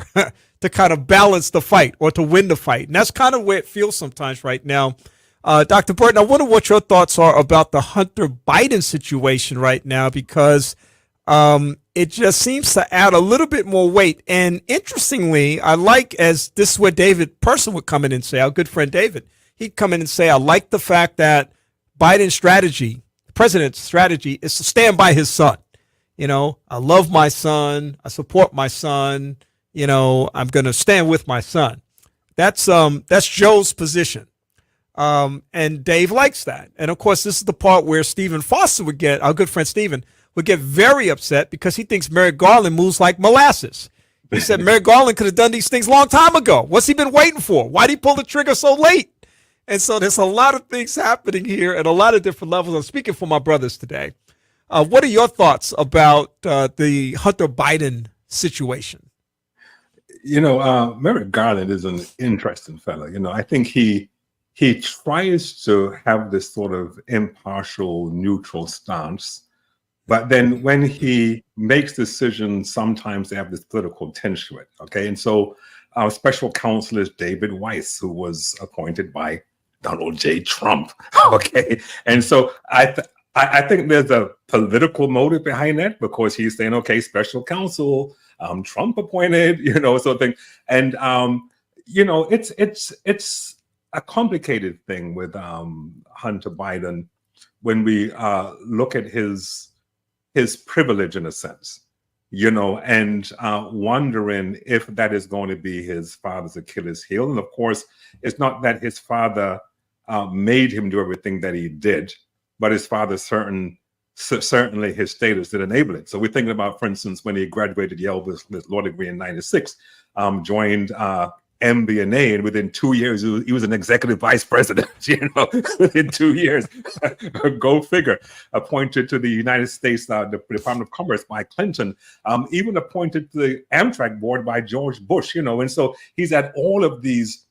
B: to kind of balance the fight or to win the fight. And that's kind of where it feels sometimes right now. Dr. Burton, I wonder what your thoughts are about the Hunter Biden situation right now, because it just seems to add a little bit more weight. And interestingly, I like, as this is where David Person would come in and say, our good friend David, he'd come in and say, I like the fact that Biden's strategy, the president's strategy, is to stand by his son. I love my son. I support my son. I'm going to stand with my son. That's Joe's position. And Dave likes that. And of course, this is the part where Stephen Foster would get, our good friend Stephen, would get very upset because he thinks Merrick Garland moves like molasses. He said Merrick Garland could have done these things a long time ago. What's he been waiting for? Why'd he pull the trigger so late? And so there's a lot of things happening here at a lot of different levels. I'm speaking for my brothers today. What are your thoughts about the Hunter Biden situation?
C: Merrick Garland is an interesting fellow. I think he tries to have this sort of impartial, neutral stance. But then when he makes decisions, sometimes they have this political tinge to it. Okay. And so our special counsel is David Weiss, who was appointed by Donald J. Trump. Okay. And so I think there's a political motive behind that, because he's saying, okay, special counsel, Trump appointed, sort of thing. And, it's a complicated thing with Hunter Biden when we look at his privilege, in a sense, and wondering if that is going to be his father's Achilles heel. And of course, it's not that his father made him do everything that he did, but his father certainly his status did enable it. So we're thinking about, for instance, when he graduated Yale with law degree in '96, joined MBNA, and within 2 years, he was an executive vice president, within 2 years. Go figure. Appointed to the United States the Department of Commerce by Clinton, even appointed to the Amtrak board by George Bush, and so he's had all of these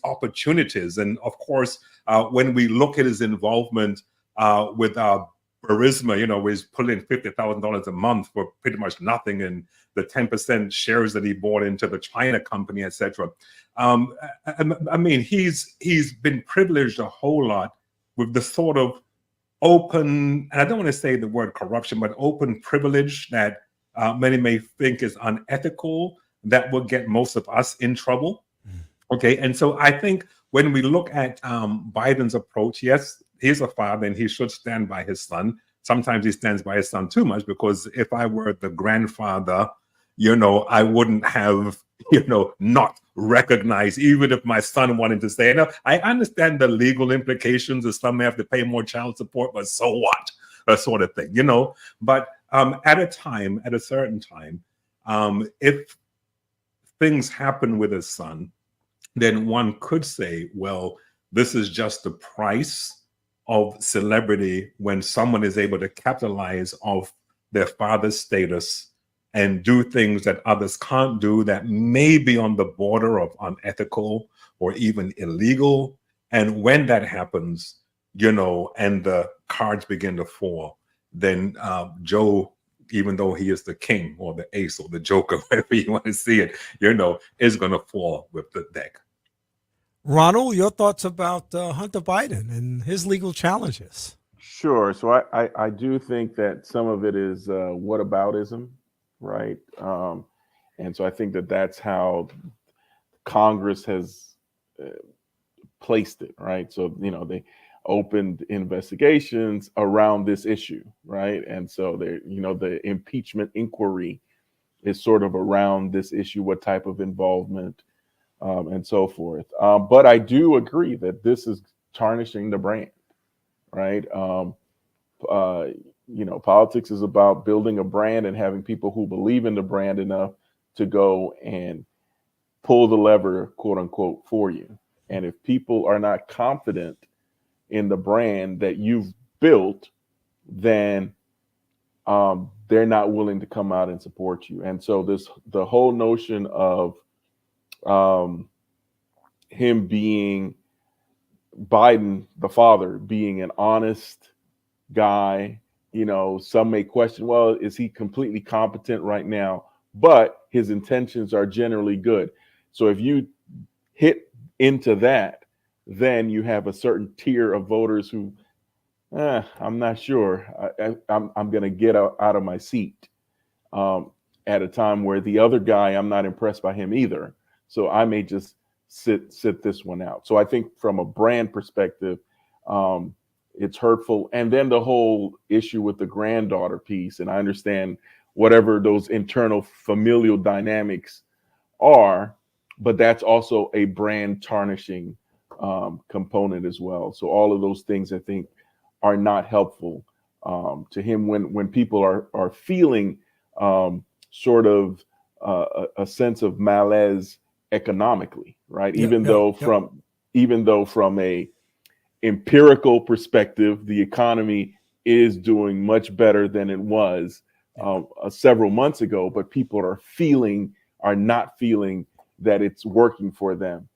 C: opportunities. And of course, when we look at his involvement with Burisma, where he's pulling $50,000 a month for pretty much nothing, and the 10% shares that he bought into the China company, etc. I mean, he's been privileged a whole lot with the sort of open, and I don't want to say the word corruption, but open privilege that many may think is unethical, that will get most of us in trouble. Okay, and so I think when we look at Biden's approach, yes, he's a father and he should stand by his son. Sometimes he stands by his son too much, because if I were the grandfather, I wouldn't have, not recognized, even if my son wanted to say, I understand the legal implications, that some may have to pay more child support, but so what? That sort of thing, But at a certain time, if things happen with his son, then one could say, well, this is just the price of celebrity when someone is able to capitalize off their father's status and do things that others can't do, that may be on the border of unethical or even illegal. And when that happens, and the cards begin to fall, then Joe, even though he is the king or the ace or the joker, whatever you want to see it, is going to fall with the deck.
B: Ronald, your thoughts about Hunter Biden and his legal challenges?
E: Sure. So I do think that some of it is whataboutism, right? And so I think that that's how Congress has placed it, right? So, they opened investigations around this issue, right? And so the impeachment inquiry is sort of around this issue, what type of involvement, and so forth. But I do agree that this is tarnishing the brand, right? Politics is about building a brand and having people who believe in the brand enough to go and pull the lever, quote unquote, for you. And if people are not confident in the brand that you've built, then they're not willing to come out and support you. And so the whole notion of him being Biden, the father, being an honest guy, some may question, well, is he completely competent right now? But his intentions are generally good. So if you hit into that, then you have a certain tier of voters who, I'm not sure. I'm going to get out of my seat at a time where the other guy, I'm not impressed by him either. So I may just sit this one out. So I think from a brand perspective, it's hurtful. And then the whole issue with the granddaughter piece, and I understand whatever those internal familial dynamics are, but that's also a brand tarnishing component as well. So all of those things, I think, are not helpful to him when people are feeling sort of a sense of malaise economically, right? Even though from a empirical perspective, the economy is doing much better than it was several months ago, but people are not feeling that it's working for them.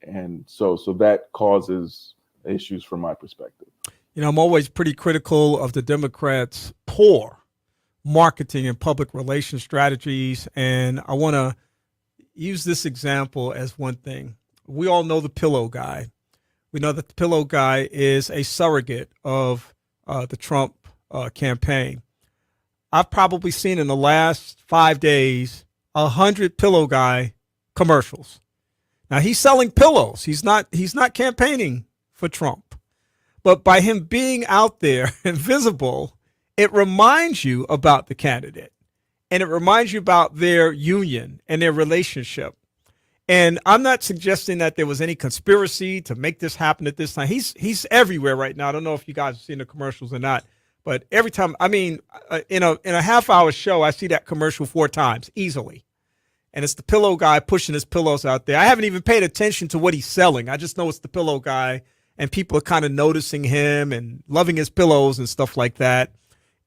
E: And so that causes issues from my perspective.
B: I'm always pretty critical of the Democrats' poor marketing and public relations strategies. And I want to use this example as one thing. We all know the pillow guy. We know that the pillow guy is a surrogate of the Trump campaign. I've probably seen in the last 5 days 100 pillow guy commercials. Now he's selling pillows. He's not campaigning for Trump. But by him being out there and visible, it reminds you about the candidate, and it reminds you about their union and their relationship. And I'm not suggesting that there was any conspiracy to make this happen at this time. He's everywhere right now. I don't know if you guys have seen the commercials or not, but every time, in a half-hour show, I see that commercial 4 times easily. and it's the pillow guy pushing his pillows out there. I haven't even paid attention to what he's selling. I just know it's the pillow guy, and people are kind of noticing him and loving his pillows and stuff like that.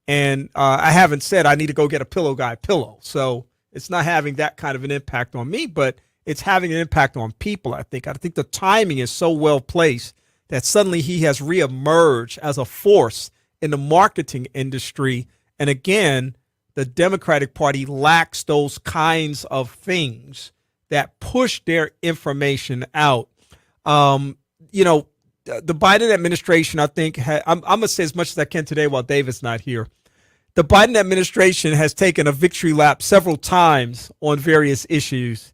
B: And I haven't said I need to go get a pillow guy pillow. So it's not having that kind of an impact on me, but it's having an impact on people, I think. I think the timing is so well placed that suddenly he has reemerged as a force in the marketing industry. And again, the Democratic Party lacks those kinds of things that push their information out. You know, the Biden administration, I think, I'm going to say as much as I can today while David's not here. The Biden administration has taken a victory lap several times on various issues.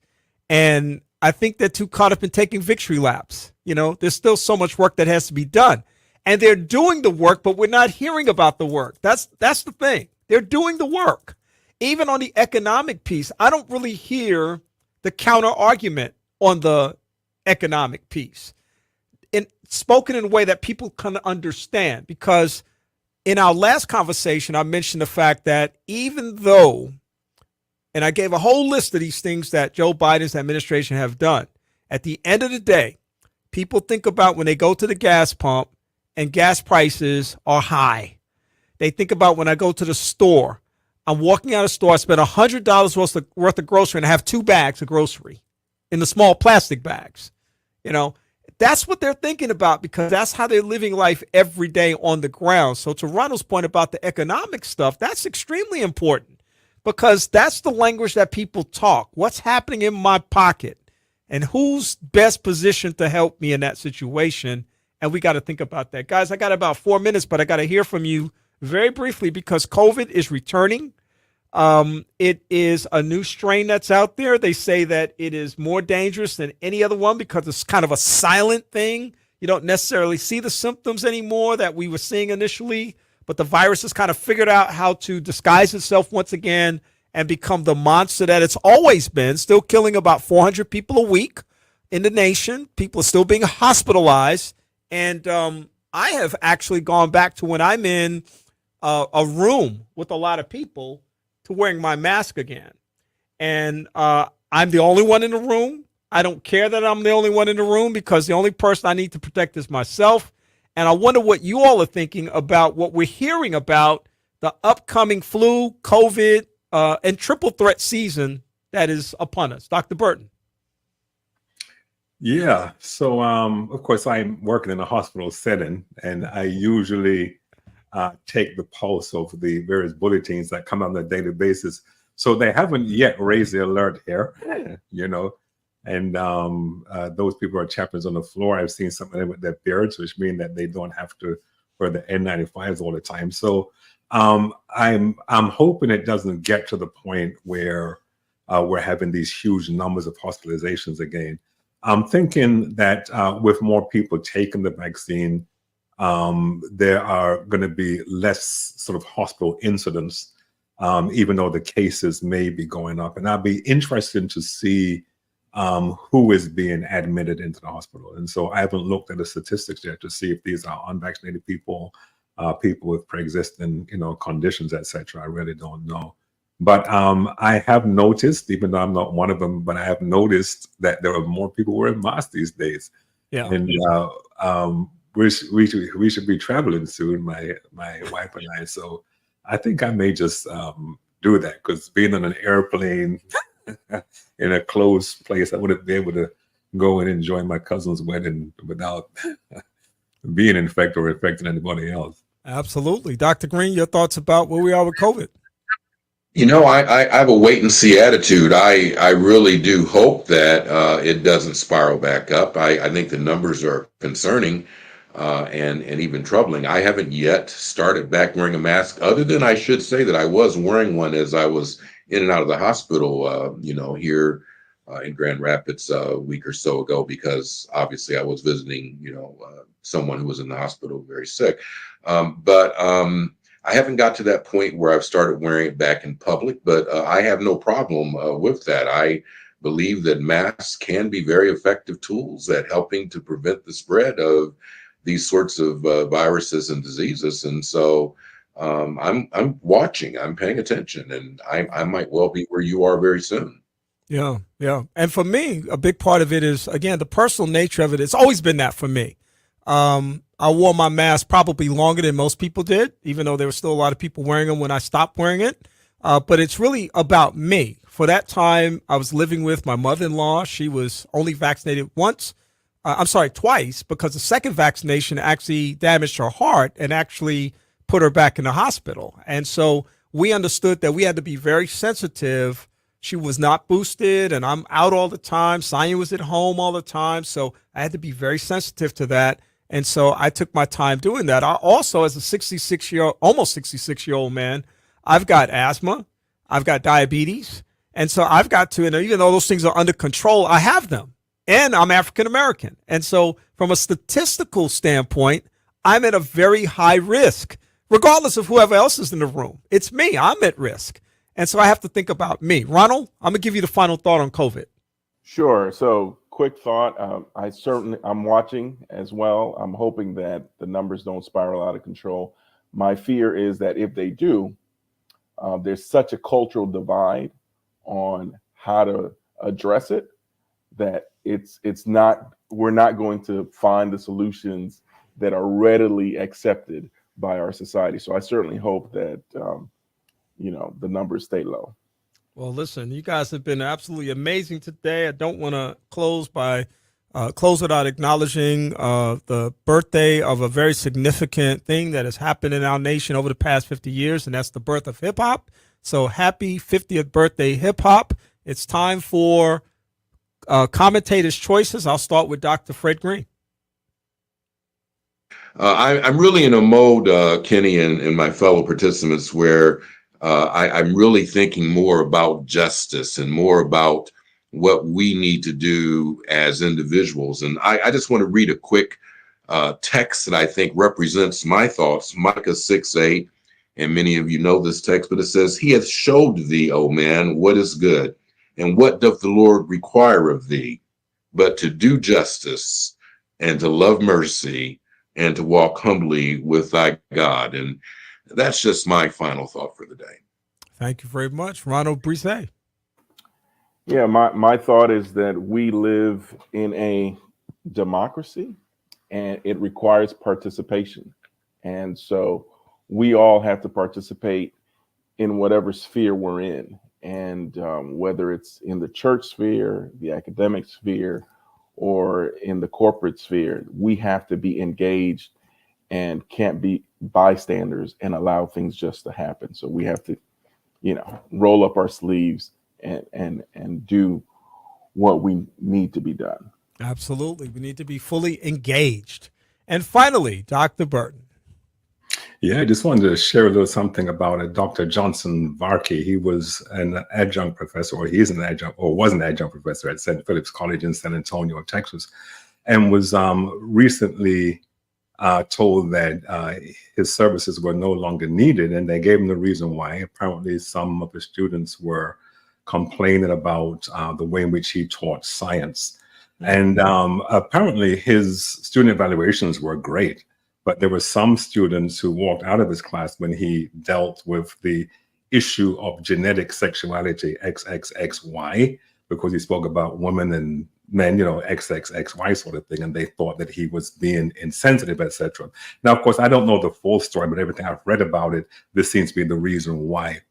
B: And I think they're too caught up in taking victory laps. You know, there's still so much work that has to be done. And they're doing the work, but we're not hearing about the work. That's the thing. They're doing the work. Even on the economic piece, I don't really hear the counter argument on the economic piece. And spoken in a way that people can understand, because in our last conversation, I mentioned the fact that even though, and I gave a whole list of these things that Joe Biden's administration have done, at the end of the day, people think about when they go to the gas pump and gas prices are high. They think about when I go to the store, I'm walking out of the store, I spend $100 worth of grocery and I have 2 bags of grocery in the small plastic bags. You know, that's what they're thinking about, because that's how they're living life every day on the ground. So to Ronald's point about the economic stuff, that's extremely important, because that's the language that people talk. What's happening in my pocket and who's best positioned to help me in that situation? And we got to think about that. Guys, I got about 4 minutes, but I got to hear from you very briefly, because COVID is returning. It is a new strain that's out there. They say that it is more dangerous than any other one because it's kind of a silent thing. You don't necessarily see the symptoms anymore that we were seeing initially, but the virus has kind of figured out how to disguise itself once again and become the monster that it's always been, still killing about 400 people a week in the nation. People are still being hospitalized. And I have actually gone back to when I'm in a room with a lot of people to wearing my mask again. And I'm the only one in the room. I don't care that I'm the only one in the room, because the only person I need to protect is myself. And I wonder what you all are thinking about what we're hearing about the upcoming flu, COVID, and triple threat season that is upon us. Dr. Burton.
C: Yeah. So, of course, I'm working in a hospital setting, and I usually take the pulse of the various bulletins that come out on a daily basis. So they haven't yet raised the alert here, you know, and those people are chaplains on the floor. I've seen some of them with their beards, which mean that they don't have to wear the N95s all the time. So I'm hoping it doesn't get to the point where we're having these huge numbers of hospitalizations again. I'm thinking that with more people taking the vaccine, there are going to be less sort of hospital incidents, even though the cases may be going up. And I'll be interested to see who is being admitted into the hospital. And so I haven't looked at the statistics yet to see if these are unvaccinated people, people with pre-existing, you know, conditions, etc. I really don't know. But I have noticed, even though I'm not one of them, but I have noticed that there are more people wearing masks these days. Yeah. And we should be traveling soon, my wife and I. So I think I may just do that, because being on an airplane in a closed place, I wouldn't be able to go and enjoy my cousin's wedding without being infected or infecting anybody else.
B: Absolutely. Dr. Greene, your thoughts about where we are with COVID?
D: You know, I have a wait and see attitude. I really do hope that it doesn't spiral back up. I think the numbers are concerning and even troubling. I haven't yet started back wearing a mask, other than I should say that I was wearing one as I was in and out of the hospital, you know, here in Grand Rapids a week or so ago, because obviously I was visiting, you know, someone who was in the hospital very sick. But I haven't got to that point where I've started wearing it back in public, but I have no problem with that. I believe that masks can be very effective tools at helping to prevent the spread of these sorts of viruses and diseases. And so I'm watching, I'm paying attention, and I might well be where you are very soon.
B: Yeah, yeah. And for me, a big part of it is, again, the personal nature of it. It's always been that for me. I wore my mask probably longer than most people did, even though there were still a lot of people wearing them when I stopped wearing it. But it's really about me. For that time, I was living with my mother-in-law. She was only vaccinated twice, because the second vaccination actually damaged her heart and actually put her back in the hospital. And so we understood that we had to be very sensitive. She was not boosted, and I'm out all the time. Sonia was at home all the time. So I had to be very sensitive to that. And so I took my time doing that. I also, as a almost 66-year-old man, I've got asthma, I've got diabetes. And so I've got to, and even though those things are under control, I have them. And I'm African American. And so from a statistical standpoint, I'm at a very high risk, regardless of whoever else is in the room. It's me. I'm at risk. And so I have to think about me. Ronald, I'm going to give you the final thought on COVID.
E: Sure. So quick thought. I'm watching as well. I'm hoping that the numbers don't spiral out of control. My fear is that if they do, there's such a cultural divide on how to address it that we're not going to find the solutions that are readily accepted by our society. So I certainly hope that the numbers stay low.
B: Well, listen, you guys have been absolutely amazing today. I don't want to close without acknowledging the birthday of a very significant thing that has happened in our nation over the past 50 years, and that's the birth of hip hop. So happy 50th birthday, hip hop. It's time for commentators' choices. I'll start with Dr. Fred Greene.
D: I'm really in a mode, Kenny, and my fellow participants, where I'm really thinking more about justice and more about what we need to do as individuals. And I just want to read a quick text that I think represents my thoughts. Micah 6:8, and many of you know this text, but it says, "He hath showed thee, O man, what is good, and what doth the Lord require of thee, but to do justice and to love mercy and to walk humbly with thy God." And that's just my final thought for the day.
B: Thank you very much. Ronald, Brise.
E: Yeah, my thought is that we live in a democracy and it requires participation. And so we all have to participate in whatever sphere we're in. And whether it's in the church sphere, the academic sphere, or in the corporate sphere, we have to be engaged and can't be bystanders and allow things just to happen. So we have to, roll up our sleeves and do what we need to be done.
B: Absolutely. We need to be fully engaged. And finally, Dr. Burton.
C: Yeah, I just wanted to share a little something about Dr. Johnson Varkey. He was an adjunct professor, or he is an adjunct, or was an adjunct professor at St. Philip's College in San Antonio, Texas, and was recently told that his services were no longer needed, and they gave him the reason why. Apparently, some of the students were complaining about the way in which he taught science. And apparently, his student evaluations were great. But there were some students who walked out of his class when he dealt with the issue of genetic sexuality, XXXY, because he spoke about women and men, XXXY sort of thing, and they thought that he was being insensitive, etc. Now, of course, I don't know the full story, but everything I've read about it, this seems to be the reason why.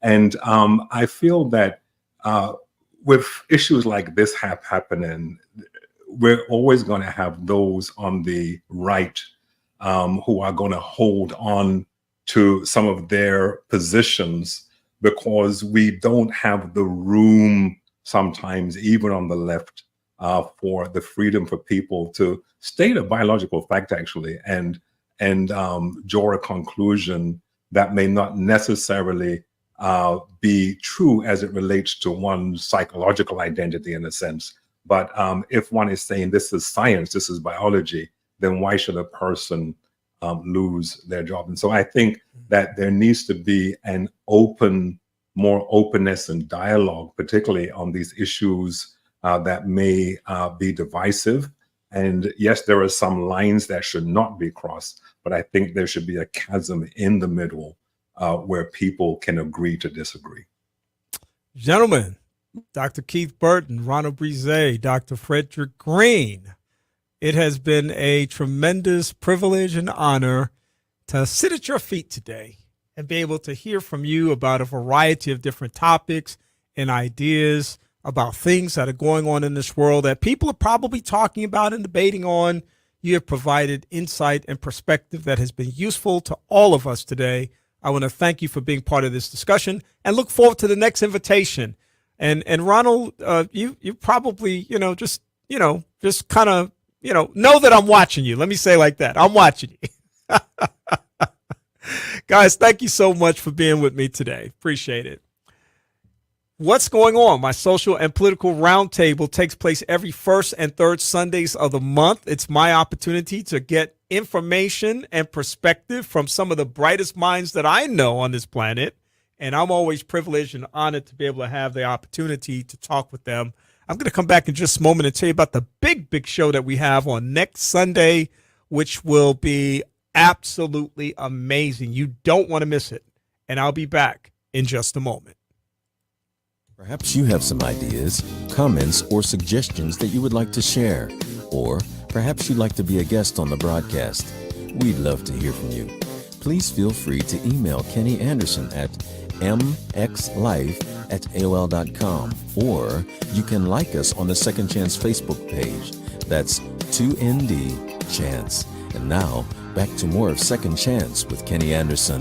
C: And I feel that with issues like this happening, we're always going to have those on the right who are going to hold on to some of their positions because we don't have the room sometimes, even on the left, for the freedom for people to state a biological fact, actually, and draw a conclusion that may not necessarily be true as it relates to one's psychological identity, in a sense. But if one is saying this is science, this is biology, then why should a person lose their job? And so I think that there needs to be more openness and dialogue, particularly on these issues that may be divisive. And yes, there are some lines that should not be crossed, but I think there should be a chasm in the middle where people can agree to disagree.
B: Gentlemen, Dr. Keith Burton, Ronald, Brise, Dr. Frederick, Greene. It has been a tremendous privilege and honor to sit at your feet today and be able to hear from you about a variety of different topics and ideas about things that are going on in this world that people are probably talking about and debating on. You have provided insight and perspective that has been useful to all of us today. I want to thank you for being part of this discussion and look forward to the next invitation. And Ronald, you probably, just kind of, know that I'm watching you. Let me say like that. I'm watching you. Guys, thank you so much for being with me today. Appreciate it. What's going on? My social and political roundtable takes place every first and third Sundays of the month. It's my opportunity to get information and perspective from some of the brightest minds that I know on this planet. And I'm always privileged and honored to be able to have the opportunity to talk with them. I'm going to come back in just a moment and tell you about the big show that we have on next Sunday, which will be absolutely amazing. You don't want to miss it. And I'll be back in just a moment.
A: Perhaps you have some ideas, comments, or suggestions that you would like to share. Or perhaps you'd like to be a guest on the broadcast. We'd love to hear from you. Please feel free to email Kenny Anderson at mxlife@aol.com, or you can like us on the Second Chance Facebook page. That's 2ND Chance. And now, back to more of Second Chance with Kenny Anderson.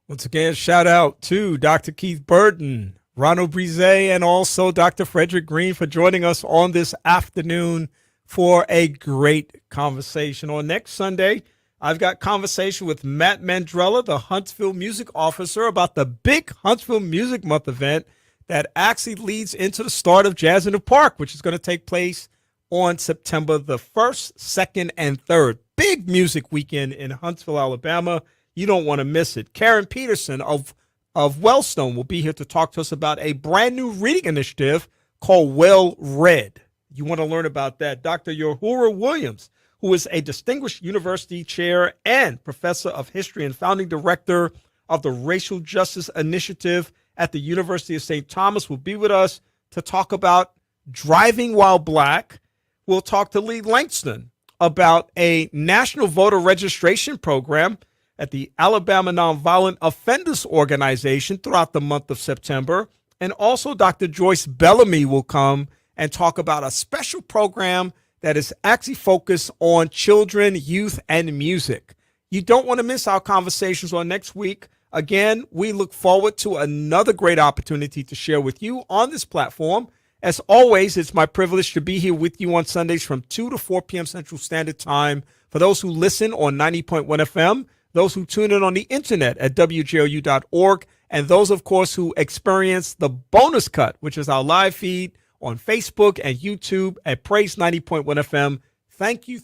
B: Once again, shout out to Dr. Keith Burton, Ronald Brise, and also Dr. Frederick Greene for joining us on this afternoon for a great conversation. On next Sunday, I've got conversation with Matt Mandrella, the Huntsville music officer, about the big Huntsville Music Month event that actually leads into the start of Jazz in the Park, which is going to take place on September the 1st, 2nd, and 3rd. Big music weekend in Huntsville, Alabama. You don't want to miss it. Karen Peterson of Wellstone will be here to talk to us about a brand new reading initiative called Well Read. You want to learn about that. Dr. Uhura Williams, who is a distinguished university chair and professor of history and founding director of the Racial Justice Initiative at the University of St. Thomas, will be with us to talk about driving while black. We'll talk to Lee Langston about a national voter registration program at the Alabama Nonviolent Offenders Organization throughout the month of September. And also Dr. Joyce Bellamy will come and talk about a special program that is actually focused on children, youth, and music. You don't want to miss our conversations on next week. Again, we look forward to another great opportunity to share with you on this platform. As always, it's my privilege to be here with you on Sundays from 2 to 4 p.m. Central Standard Time. For those who listen on 90.1 FM, those who tune in on the internet at WJOU.org, and those, of course, who experience the bonus cut, which is our live feed on Facebook and YouTube at Praise 90.1 FM. Thank you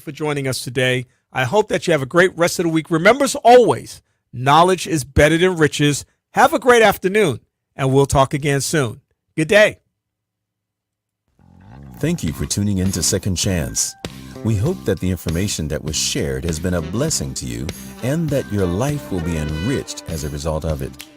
B: for joining us today. I hope that you have a great rest of the week. Remember, as always, knowledge is better than riches. Have a great afternoon, and we'll talk again soon. Good day.
A: Thank you for tuning in to Second Chance. We hope that the information that was shared has been a blessing to you and that your life will be enriched as a result of it.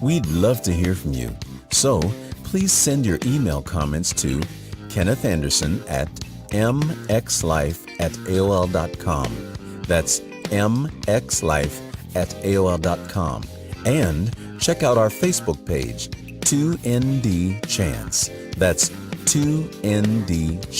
A: We'd love to hear from you. So please send your email comments to Kenneth Anderson at mxlife@aol.com. That's mxlife@aol.com. And check out our Facebook page, 2ND Chance. That's 2ND